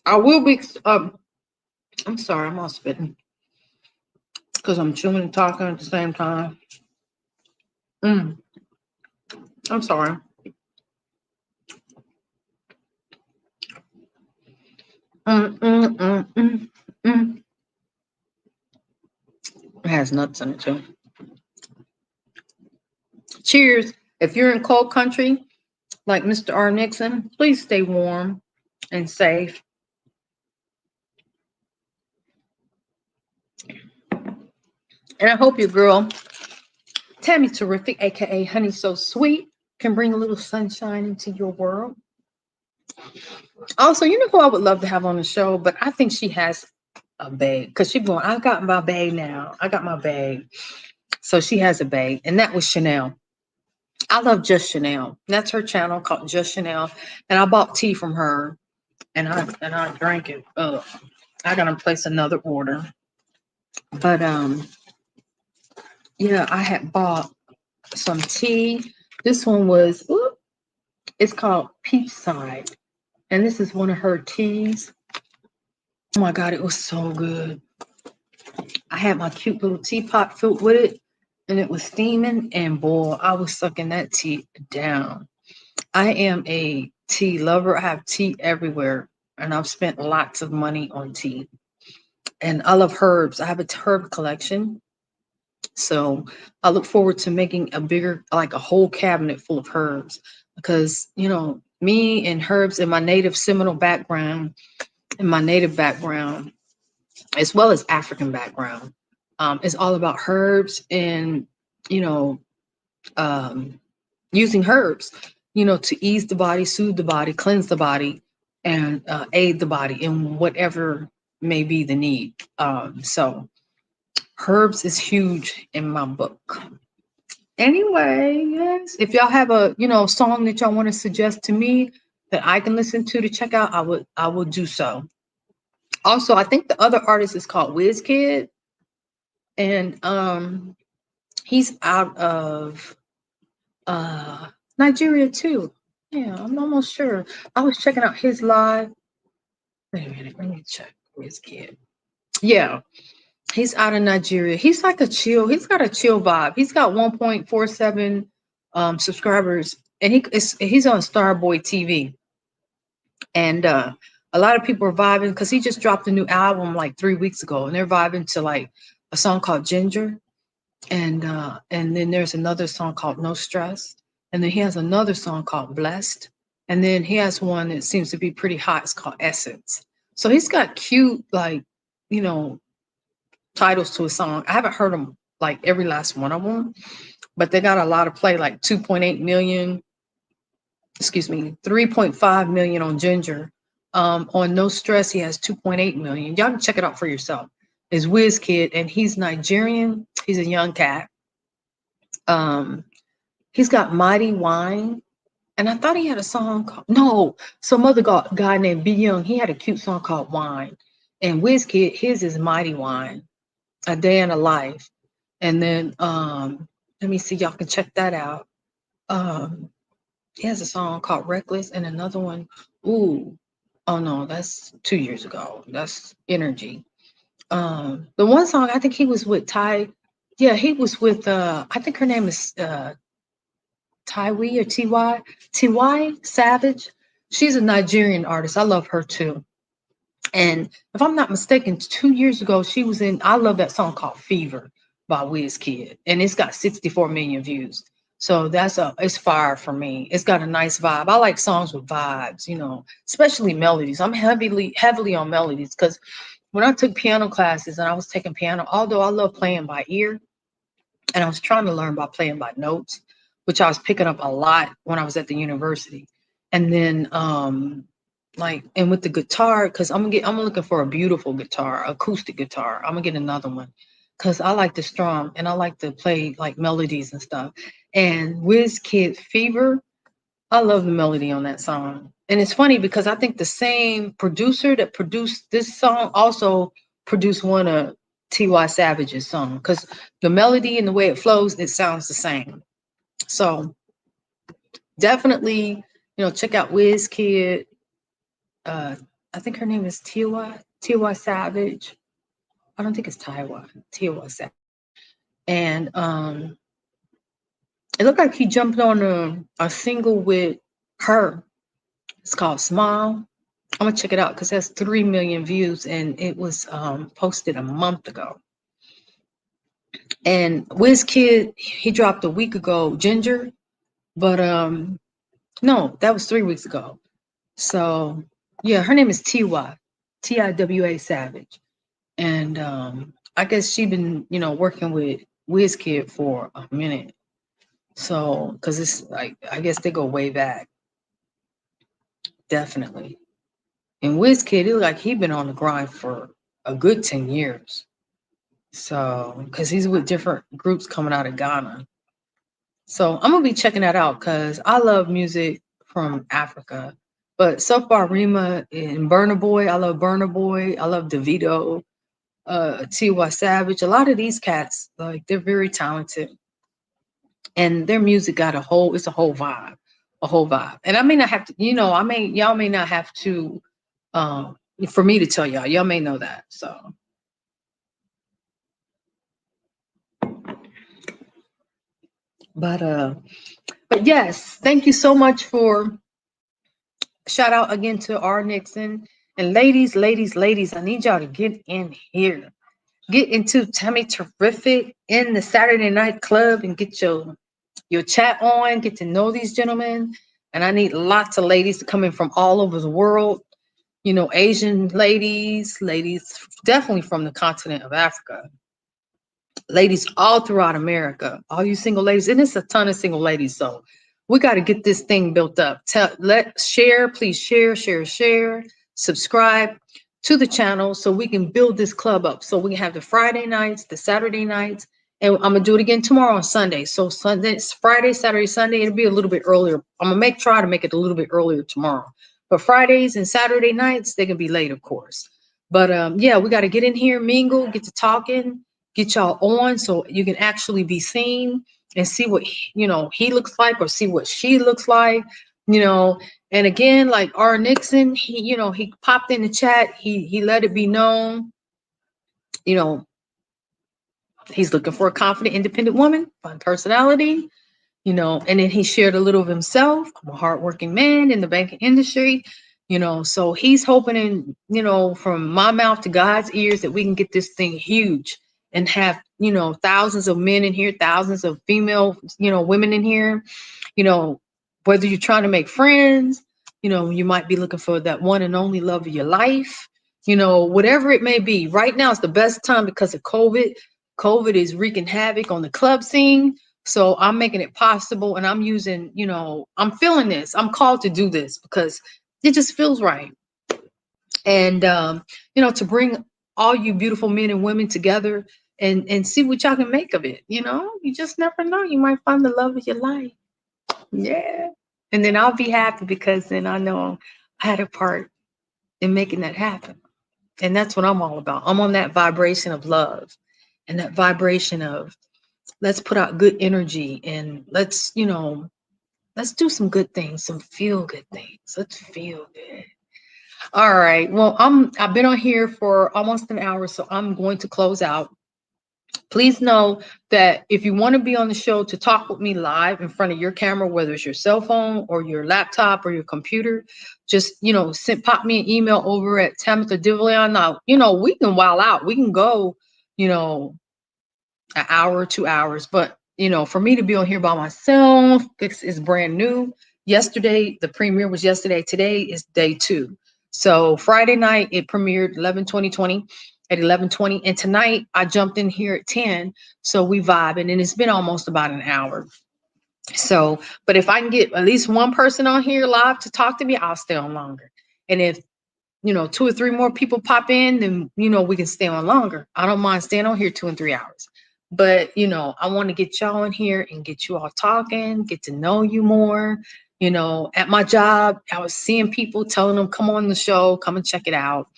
I will be, I'm sorry, I'm all spitting because I'm chewing and talking at the same time. I'm sorry. It has nuts in it too. Cheers. If you're in cold country, like Mr. R. Nixon, please stay warm and safe. And I hope your girl, Tammy Terrific, aka Honey So Sweet, can bring a little sunshine into your world. Also, you know who I would love to have on the show, but I think she has a bag, because she's going, I got my bag now. I got my bag. So she has a bag, and that was Chanel. I love Just Chanel. That's her channel called Just Chanel. And I bought tea from her, and I drank it. I gotta place another order. But yeah, I had bought some tea. This one was, it's called Peach Side. And this is one of her teas. Oh my God, it was so good. I had my cute little teapot filled with it, and it was steaming, and boy, I was sucking that tea down. I am a tea lover. I have tea everywhere, and I've spent lots of money on tea. And I love herbs. I have a herb collection. So I look forward to making a bigger, like a whole cabinet full of herbs, because, you know, me and herbs in my native Seminole background, as well as African background, it's all about herbs and, you know, using herbs, you know, to ease the body, soothe the body, cleanse the body, and aid the body in whatever may be the need. So Herbs is huge in my book. Anyway, yes, if y'all have a song that y'all want to suggest to me that I can listen to check out, I will do so. Also, I think the other artist is called Wizkid, and he's out of Nigeria too. Yeah, I'm almost sure. I was checking out his live. Wait a minute, let me check Wizkid. Yeah, he's out of Nigeria. He's like a chill. He's got a chill vibe. He's got 1.47 subscribers, and he's on Starboy TV. And a lot of people are vibing because he just dropped a new album like 3 weeks ago, and they're vibing to like a song called Ginger, and then there's another song called No Stress, and then he has another song called Blessed, and then he has one that seems to be pretty hot. It's called Essence. So he's got cute like titles to a song. I haven't heard them like every last one of them, but they got a lot of play, like 2.8 million. Excuse me, 3.5 million on Ginger. On No Stress, he has 2.8 million. Y'all can check it out for yourself. It's Wizkid, and he's Nigerian. He's a young cat. He's got Mighty Wine, and I thought he had a song called some other guy named B Young. He had a cute song called Wine, and Wizkid, his is Mighty Wine, A Day in a Life. And then let me see, y'all can check that out. He has a song called Reckless, and another one. Oh no, that's 2 years ago. That's Energy. The one song, I think he was with Ty. Yeah, he was with I think her name is Taiwi or Ty Savage. She's a Nigerian artist. I love her too. And if I'm not mistaken, 2 years ago she was in. I love that song called Fever by Wizkid, and it's got 64 million views. So it's fire for me. It's got a nice vibe. I like songs with vibes, especially melodies. I'm heavily on melodies because when I took piano classes and I was taking piano, although I love playing by ear, and I was trying to learn by playing by notes, which I was picking up a lot when I was at the university. And then and with the guitar, because I'm looking for a beautiful guitar, acoustic guitar. I'm gonna get another one because I like to strum and I like to play like melodies and stuff. And Wizkid Fever, I love the melody on that song. And it's funny because I think the same producer that produced this song also produced one of T.Y. Savage's song, because the melody and the way it flows, it sounds the same. So definitely, check out Wizkid. I think her name is T.Y. Savage. I don't think it's T.Y. Savage. And it looked like he jumped on a single with her. It's called Smile. I'm gonna check it out because it has 3 million views, and it was posted a month ago. And Wizkid, he dropped a week ago, Ginger, but no, that was 3 weeks ago. So yeah, her name is Tiwa Savage, and I guess she been working with Wizkid for a minute. So because it's like, I guess they go way back, definitely. And Wizkid, it look like he been on the grind for a good 10 years. So, because he's with different groups coming out of Ghana. So I'm gonna be checking that out because I love music from Africa. But so far, Rima and Burna Boy, I love Burna Boy. I love Davido, T.Y. Savage. A lot of these cats, like, they're very talented, and their music got it's a whole vibe, And I may not have to, y'all may not have to, for me to tell y'all may know that. So. But yes, thank you so much for shout out again to R Nixon. And ladies, I need y'all to get in here. Get into Tammy Terrific in the Saturday Night Club and get your chat on, get to know these gentlemen. And I need lots of ladies to come in from all over the world. Asian ladies definitely from the continent of Africa. Ladies all throughout America, all you single ladies, and it's a ton of single ladies. So we got to get this thing built up. Please share, subscribe, to the channel so we can build this club up. So we have the Friday nights, the Saturday nights, and I'm gonna do it again tomorrow on Sunday. So Sunday, Friday, Saturday, Sunday, it'll be a little bit earlier. I'm gonna try to make it a little bit earlier tomorrow. But Fridays and Saturday nights, they can be late, of course. But yeah, we got to get in here, mingle, get to talking, get y'all on so you can actually be seen and see what he looks like or see what she looks like, you know. And again, like R. Nixon, he popped in the chat. He let it be known, you know, he's looking for a confident, independent woman, fun personality, and then he shared a little of himself. I'm a hardworking man in the banking industry, so he's hoping, from my mouth to God's ears, that we can get this thing huge and have, thousands of men in here, thousands of female, women in here, whether you're trying to make friends, you might be looking for that one and only love of your life, whatever it may be. Right now, it's the best time because of COVID. COVID is wreaking havoc on the club scene. So I'm making it possible, and I'm using, I'm feeling this. I'm called to do this because it just feels right. And, to bring all you beautiful men and women together and see what y'all can make of it. You just never know. You might find the love of your life. Yeah. And then I'll be happy because then I know I had a part in making that happen. And that's what I'm all about. I'm on that vibration of love and that vibration of, let's put out good energy and let's do some good things, some feel good things. Let's feel good. All right. Well, I've been on here for almost an hour, so I'm going to close out. Please know that if you want to be on the show to talk with me live in front of your camera, whether it's your cell phone or your laptop or your computer, just, pop me an email over at Tamitha Devilion. Now, we can while out. We can go, an hour, 2 hours. But, for me to be on here by myself, it's brand new. Yesterday, the premiere was yesterday. Today is day 2. So Friday night, it premiered 11/20/20 at 11:20. And tonight, I jumped in here at 10. So we vibing, and it's been almost about an hour. So, but if I can get at least one person on here live to talk to me, I'll stay on longer. And if 2 or 3 more people pop in, then, we can stay on longer. I don't mind staying on here 2 and 3 hours. But, I want to get y'all in here and get you all talking, get to know you more. At my job, I was seeing people telling them, come on the show, come and check it out.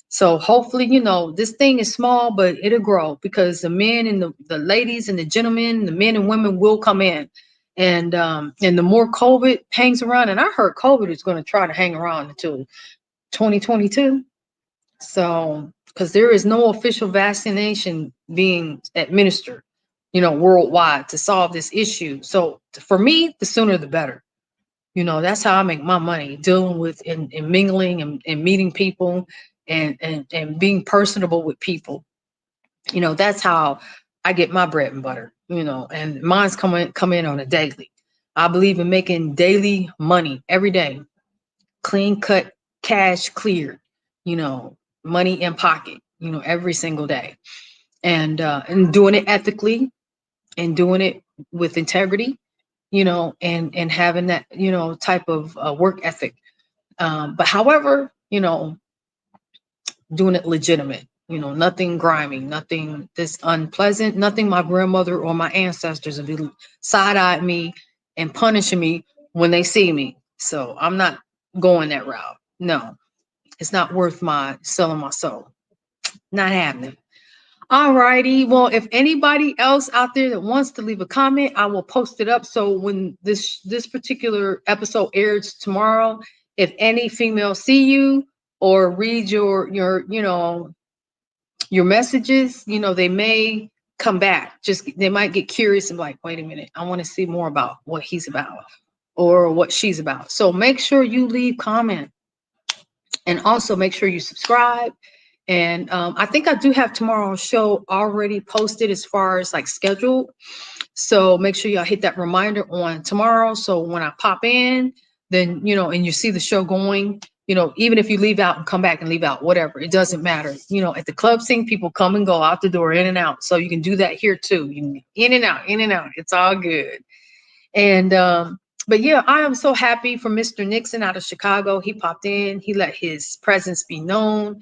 So hopefully, this thing is small, but it'll grow because the men and the ladies and the gentlemen, the men and women will come in. And the more COVID hangs around, and I heard COVID is going to try to hang around until 2022. So, because there is no official vaccination being administered, worldwide to solve this issue. So for me, the sooner the better. That's how I make my money, dealing with and mingling and meeting people and being personable with people. That's how I get my bread and butter, and mine's come in on a daily. I believe in making daily money every day, clean cut, cash cleared, money in pocket, every single day, and doing it ethically and doing it with integrity, and having that, type of work ethic. But however, doing it legitimate, nothing grimy, nothing this unpleasant, nothing my grandmother or my ancestors would be side-eyed me and punishing me when they see me. So I'm not going that route. No, it's not worth my selling my soul. Not happening. All righty. Well, if anybody else out there that wants to leave a comment, I will post it up. So when this particular episode airs tomorrow, if any female see you or read your messages, they may come back. They might get curious and be like, wait a minute, I want to see more about what he's about or what she's about. So make sure you leave comment, and also make sure you subscribe. And I think I do have tomorrow's show already posted as far as like scheduled. So make sure y'all hit that reminder on tomorrow. So when I pop in, then, and you see the show going, even if you leave out and come back and leave out, whatever, it doesn't matter. At the club scene, people come and go out the door, in and out. So you can do that here too. You can in and out, in and out. It's all good. And, but yeah, I am so happy for Mr. Nixon out of Chicago. He popped in, he let his presence be known.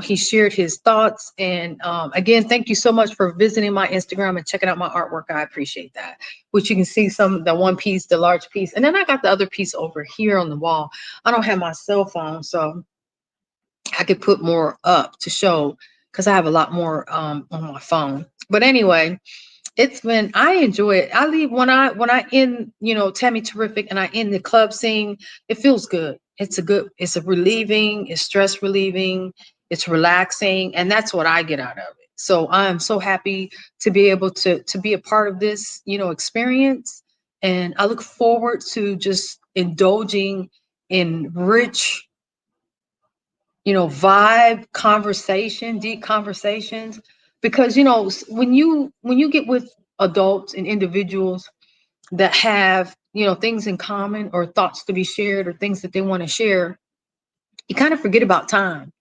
he shared his thoughts. And again, thank you so much for visiting my Instagram and checking out my artwork. I appreciate that. Which you can see the one piece, the large piece. And then I got the other piece over here on the wall. I don't have my cell phone, so I could put more up to show because I have a lot more on my phone. But anyway, I enjoy it. I leave when I end, Tammy Terrific, and I end the club scene, it feels good. It's a relieving, it's stress relieving, it's relaxing, and that's what I get out of it. So I am so happy to be able to be a part of this, experience. And I look forward to just indulging in rich, vibe conversation, deep conversations. Because when you get with adults and individuals that have things in common, or thoughts to be shared, or things that they want to share, you kind of forget about time.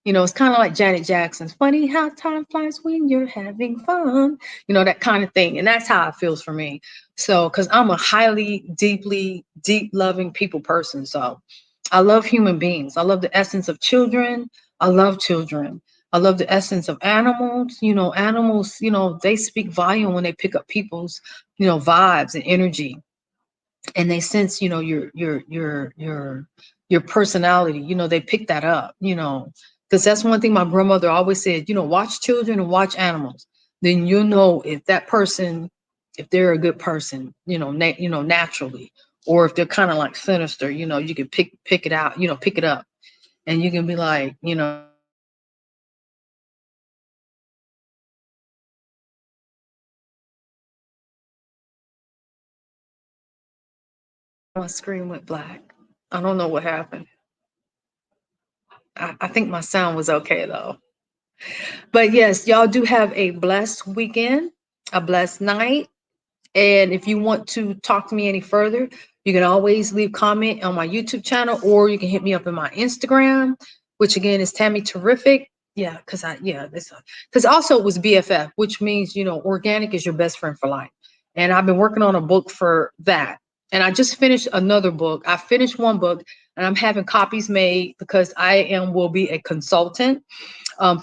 It's kind of like Janet Jackson's "Funny How Time Flies When You're Having Fun," that kind of thing. And that's how it feels for me. So, because I'm a highly, deeply, deep loving people person. So I love human beings. I love the essence of children. I love children. I love the essence of animals. Animals, they speak volume when they pick up people's, vibes and energy. And they sense, your personality. They pick that up, because that's one thing my grandmother always said, watch children and watch animals. Then if that person, if they're a good person, naturally, or if they're kind of like sinister, you can pick it out, pick it up, and you can be like, my screen went black. I don't know what happened. I think my sound was okay though. But yes, y'all do have a blessed weekend, a blessed night. And if you want to talk to me any further, you can always leave comment on my YouTube channel, or you can hit me up in my Instagram, which again is Tammy Terrific. Yeah, because also it was BFF, which means, organic is your best friend for life. And I've been working on a book for that. And I just finished another book. I finished one book, and I'm having copies made because will be a consultant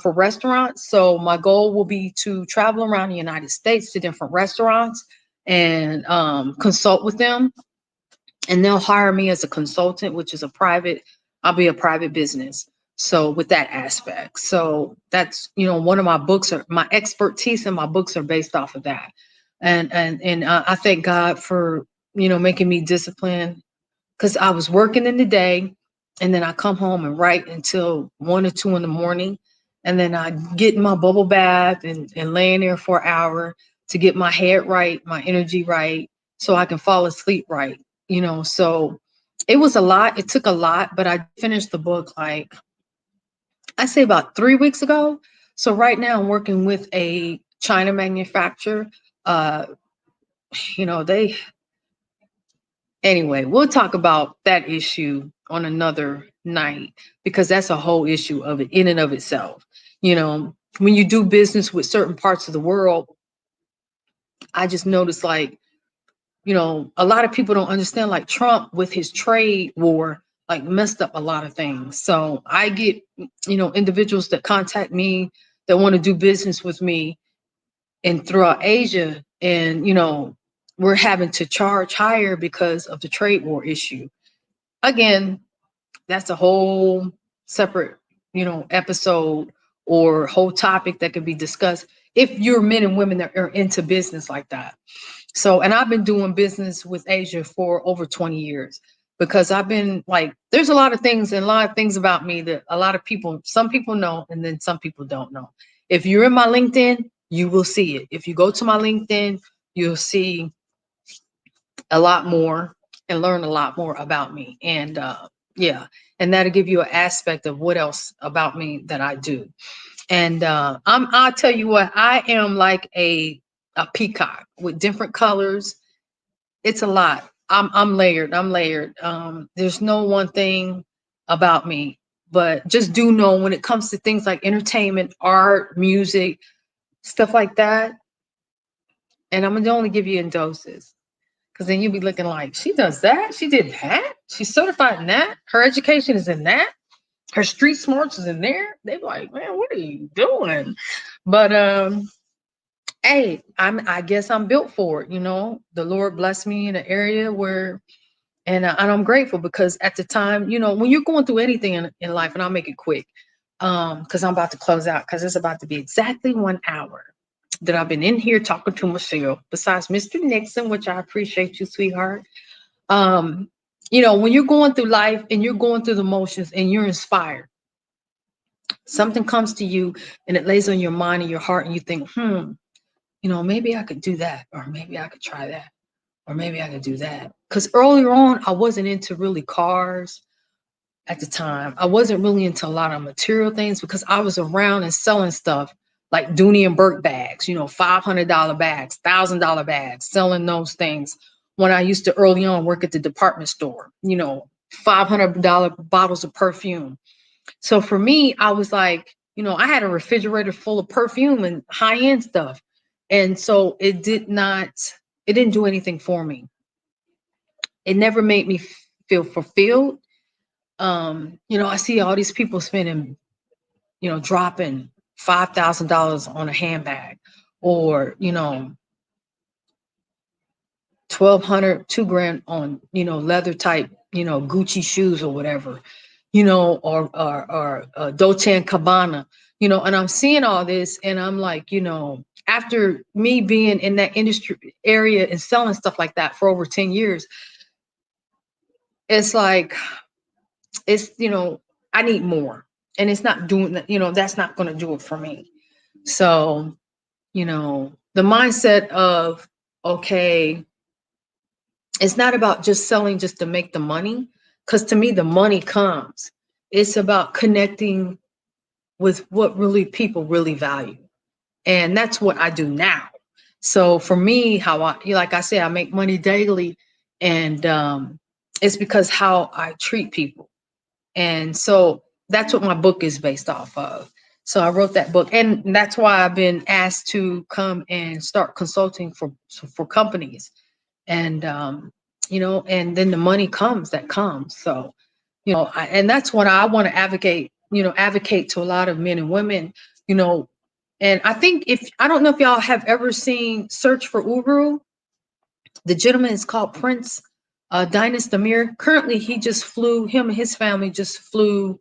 for restaurants. So my goal will be to travel around the United States to different restaurants and consult with them. And they'll hire me as a consultant, which is I'll be a private business. So with that aspect. So that's, one of my books, my expertise in my books are based off of that. And I thank God for, making me disciplined, because I was working in the day, and then I come home and write until 1 or 2 in the morning. And then I get in my bubble bath and laying there for an hour to get my head right, my energy right, so I can fall asleep right. So it was a lot. It took a lot, but I finished the book, like, I say about 3 weeks ago. So right now I'm working with a China manufacturer. Uh, they Anyway, we'll talk about that issue on another night, because that's a whole issue of it in and of itself. When you do business with certain parts of the world, I just noticed, like, a lot of people don't understand, like Trump with his trade war, like, messed up a lot of things. So I get, individuals that contact me that want to do business with me and throughout Asia, and, we're having to charge higher because of the trade war issue. Again, that's a whole separate, episode or whole topic that could be discussed if you're men and women that are into business like that. So, and I've been doing business with Asia for over 20 years, because I've been like, there's a lot of things and a lot of things about me that some people know, and then some people don't know. If you're in my LinkedIn, you will see it. If you go to my LinkedIn, you'll see a lot more and learn a lot more about me. And yeah, and that'll give you an aspect of what else about me that I do. And I'll tell you what, I am like a peacock with different colors. It's a lot. I'm layered. I'm layered. There's no one thing about me, but just do know when it comes to things like entertainment, art, music, stuff like that. And I'm gonna only give you in doses. Because then you'll be looking like, she does that? She did that? She's certified in that? Her education is in that? her street smarts is in there. They be like, man, what are you doing? But hey, I guess I'm built for it. The Lord blessed me in an area where, and I'm grateful because at the time, when you're going through anything in life, and I'll make it quick, because I'm about to close out because it's about to be exactly 1 hour that I've been in here talking to Michelle, besides Mr. Nixon, which I appreciate you, sweetheart. Um, when you're going through life and you're going through the motions and you're inspired, something comes to you and it lays on your mind and your heart, and you think, maybe I could do that, or maybe I could try that, or maybe I could do that. Because earlier on, I wasn't into really cars at the time. I wasn't really into a lot of material things because I was around and selling stuff like Dooney and Burke bags, $500 bags, $1,000 bags, selling those things when I used to early on work at the department store, $500 bottles of perfume. So for me, I was like, I had a refrigerator full of perfume and high-end stuff. And so it didn't do anything for me. It never made me feel fulfilled. I see all these people spending, dropping $5,000 on a handbag, or, 1,200, $2,000 on, leather type, Gucci shoes or whatever, or Dolce and Gabbana, and I'm seeing all this and I'm like, after me being in that industry area and selling stuff like that for over 10 years, it's like, it's, I need more. And it's not doing that, that's not going to do it for me. So, the mindset of, okay, it's not about just selling just to make the money. Because to me, the money comes. It's about connecting with what really people really value. And that's what I do now. So for me, like I said, I make money daily, and it's because how I treat people. And so that's what my book is based off of. So I wrote that book, and that's why I've been asked to come and start consulting for companies. And and then the money comes. So, and that's what I want to advocate to a lot of men and women, you know. And I think, if I don't know if y'all have ever seen Search for Uru. The gentleman is called Prince Dinas Demir. Currently, him and his family just flew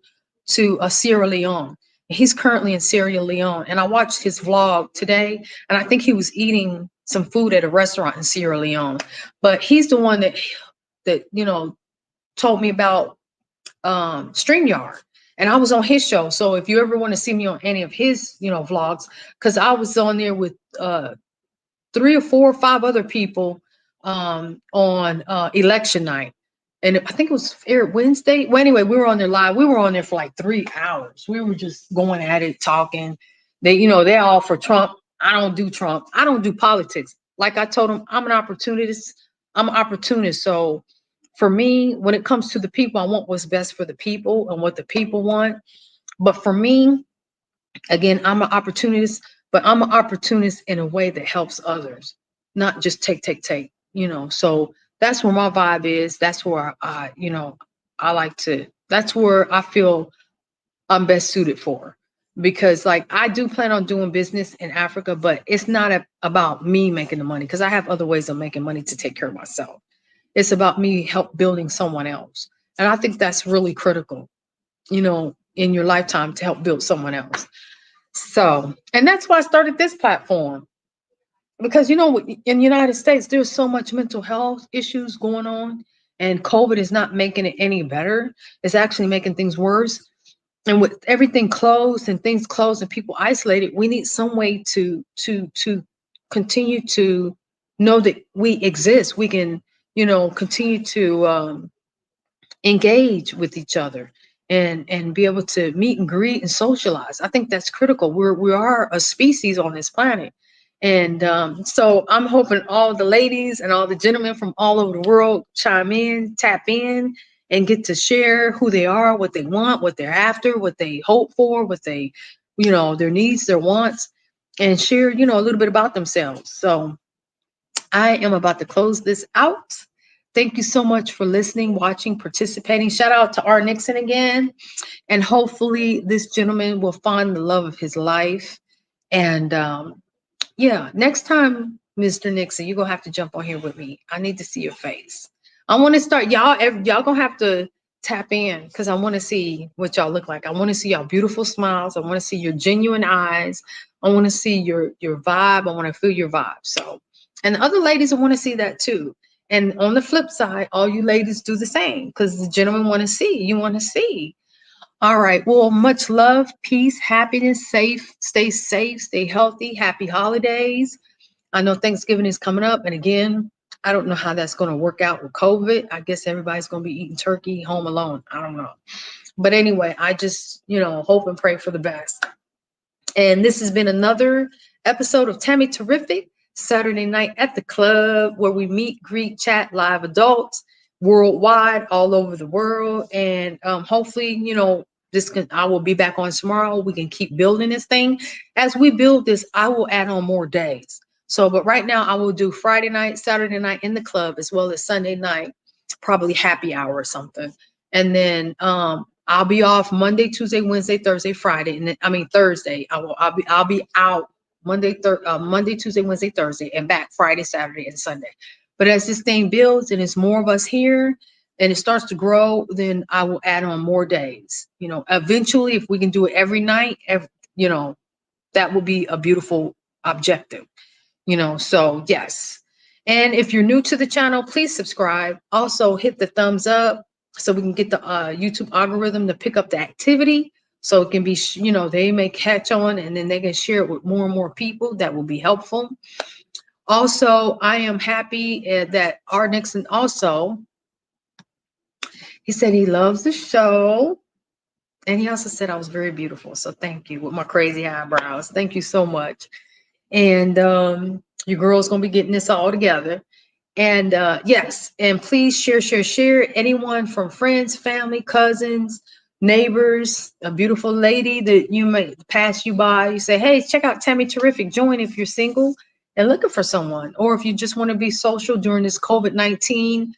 to Sierra Leone. He's currently in Sierra Leone. And I watched his vlog today, and I think he was eating some food at a restaurant in Sierra Leone. But he's the one that told me about StreamYard. And I was on his show. So if you ever want to see me on any of his, vlogs, because I was on there with 3 or 4 or 5 other people on election night. And I think it was aired Wednesday. Well, anyway, we were on there live. We were on there for like 3 hours. We were just going at it, talking. They're all for Trump. I don't do Trump. I don't do politics. Like I told them, I'm an opportunist. So for me, when it comes to the people, I want what's best for the people and what the people want. But for me, again, I'm an opportunist, but I'm an opportunist in a way that helps others, not just take. So that's where my vibe is. That's where I like to, that's where I feel I'm best suited for. Because like I do plan on doing business in Africa, but it's not about me making the money, because I have other ways of making money to take care of myself. It's about me help building someone else. And I think that's really critical, in your lifetime, to help build someone else. So, and that's why I started this platform, because in the United States, there's so much mental health issues going on, and COVID is not making it any better. It's actually making things worse. And with everything closed and things closed and people isolated, we need some way to continue to know that we exist. We can, continue to engage with each other and be able to meet and greet and socialize. I think that's critical. We are a species on this planet. And so I'm hoping all the ladies and all the gentlemen from all over the world chime in, tap in, and get to share who they are, what they want, what they're after, what they hope for, what they, their needs, their wants, and share, a little bit about themselves. So I am about to close this out. Thank you so much for listening, watching, participating. Shout out to R. Nixon again. And hopefully this gentleman will find the love of his life. And yeah, next time, Mr. Nixon, you're gonna have to jump on here with me. I need to see your face. I want to start y'all gonna have to tap in because I want to see what y'all look like. I want to see y'all beautiful smiles. I want to see your genuine eyes. I want to see your vibe. I want to feel your vibe. So, and the other ladies, I want to see that too. And on the flip side, all you ladies do the same because the gentlemen want to see. You want to see. All right. Well, much love, peace, happiness, safe, stay healthy. Happy holidays. I know Thanksgiving is coming up. And again, I don't know how that's going to work out with COVID. I guess everybody's going to be eating turkey home alone. I don't know. But anyway, I just, hope and pray for the best. And this has been another episode of Tammy Terrific, Saturday night at the club, where we meet, greet, chat, live adults worldwide, all over the world. And hopefully, I will be back on tomorrow. We can keep building this thing. As we build this, I will add on more days. So, but right now I will do Friday night, Saturday night in the club, as well as Sunday night, probably happy hour or something. And then I'll be off Monday, Tuesday, Wednesday, Thursday, Friday, and then Thursday. I'll be out Monday, Tuesday, Wednesday, Thursday, and back Friday, Saturday, and Sunday. But as this thing builds and it's more of us here and it starts to grow, then I will add on more days. Eventually, if we can do it every night, that will be a beautiful objective. So yes. And if you're new to the channel, please subscribe. Also hit the thumbs up so we can get the YouTube algorithm to pick up the activity. So it can be, they may catch on and then they can share it with more and more people. That will be helpful. Also, I am happy that R. Nixon also, he said he loves the show. And he also said I was very beautiful. So thank you with my crazy eyebrows. Thank you so much. And your girl's going to be getting this all together. And yes, and please share. Anyone from friends, family, cousins, neighbors, a beautiful lady that you may pass you by. You say, hey, check out Tammy Terrific. Join if you're single and looking for someone. Or if you just want to be social during this COVID-19,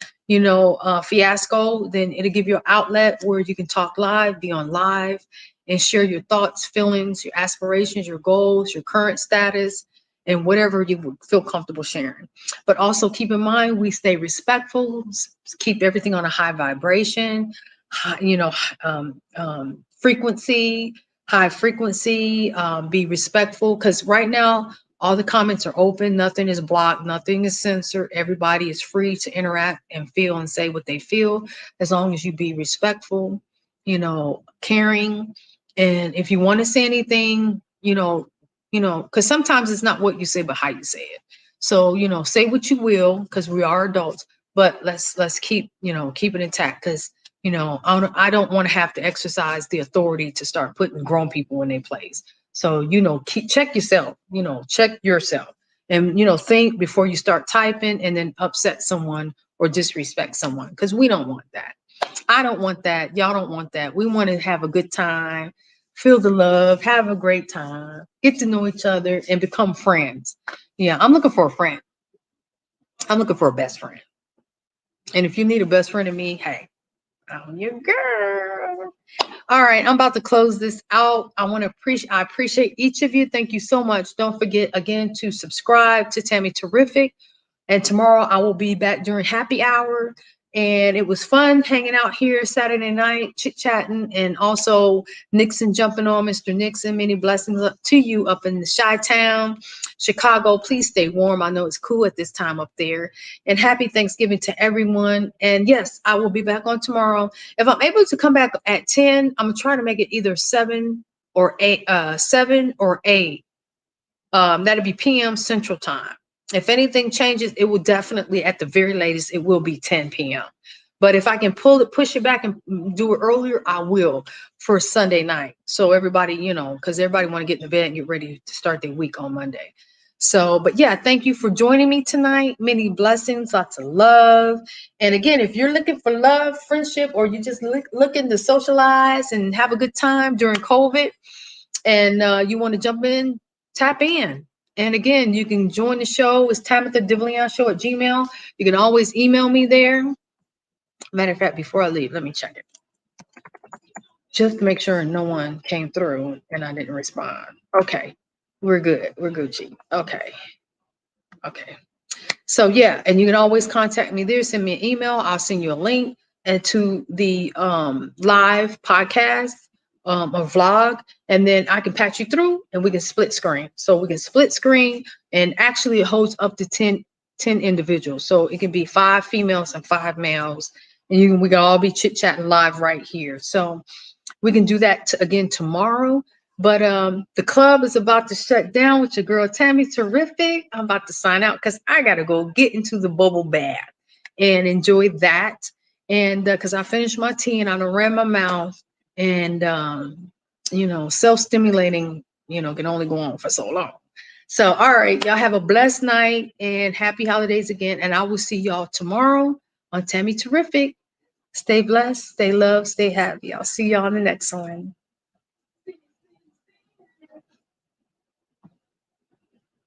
fiasco, then it'll give you an outlet where you can talk live, be on live, and share your thoughts, feelings, your aspirations, your goals, your current status, and whatever you would feel comfortable sharing. But also keep in mind, we stay respectful, keep everything on a high vibration, frequency, high frequency, be respectful. Because right now, all the comments are open, nothing is blocked, nothing is censored. Everybody is free to interact and feel and say what they feel, as long as you be respectful, caring. And if you want to say anything, because sometimes it's not what you say, but how you say it. So, say what you will, because we are adults, but let's keep, keep it intact. Because, I don't want to have to exercise the authority to start putting grown people in their place. So, check yourself, check yourself and, think before you start typing and then upset someone or disrespect someone, because we don't want that. I don't want that. Y'all don't want that. We want to have a good time, feel the love, have a great time, get to know each other, and become friends. Yeah, I'm looking for a friend. I'm looking for a best friend. And if you need a best friend of me, hey, I'm your girl. All right, I'm about to close this out. I appreciate each of you. Thank you so much. Don't forget again to subscribe to Tammy Terrific. And tomorrow I will be back during happy hour. And it was fun hanging out here Saturday night, chit-chatting, and also Nixon jumping on. Mr. Nixon, many blessings up to you up in the Chi-Town, Chicago. Please stay warm. I know it's cool at this time up there. And happy Thanksgiving to everyone. And yes, I will be back on tomorrow. If I'm able to come back at 10, I'm trying to make it either 7 or 8. That'll be PM Central Time. If anything changes, it will definitely, at the very latest, it will be 10 p.m. But if I can push it back and do it earlier, I will for Sunday night. So everybody, because everybody want to get in the bed and get ready to start their week on Monday. So, but yeah, thank you for joining me tonight. Many blessings, lots of love. And again, if you're looking for love, friendship, or you just looking to socialize and have a good time during COVID, and you want to jump in, tap in. And again, you can join the show. It's TamithaDeVleon@gmail. You can always email me there. Matter of fact, before I leave, let me check it. Just to make sure no one came through and I didn't respond. Okay, we're good. We're Gucci. Okay. Okay. So yeah, and you can always contact me there. Send me an email. I'll send you a link and to the live podcast or vlog, and then I can patch you through and we can split screen. So we can split screen, and actually it holds up to 10 individuals. So it can be 5 females and 5 males, and we can all be chit-chatting live right here. So we can do that again tomorrow. But the club is about to shut down with your girl Tammy Terrific. I'm about to sign out because I gotta go get into the bubble bath and enjoy that. And because I finished my tea and I done ran my mouth, and you know, self-stimulating, you know, can only go on for so long. So all right, y'all have a blessed night and happy holidays again. And I will see y'all tomorrow on Tammy Terrific. Stay blessed, stay loved, stay happy. I'll see y'all in the next one.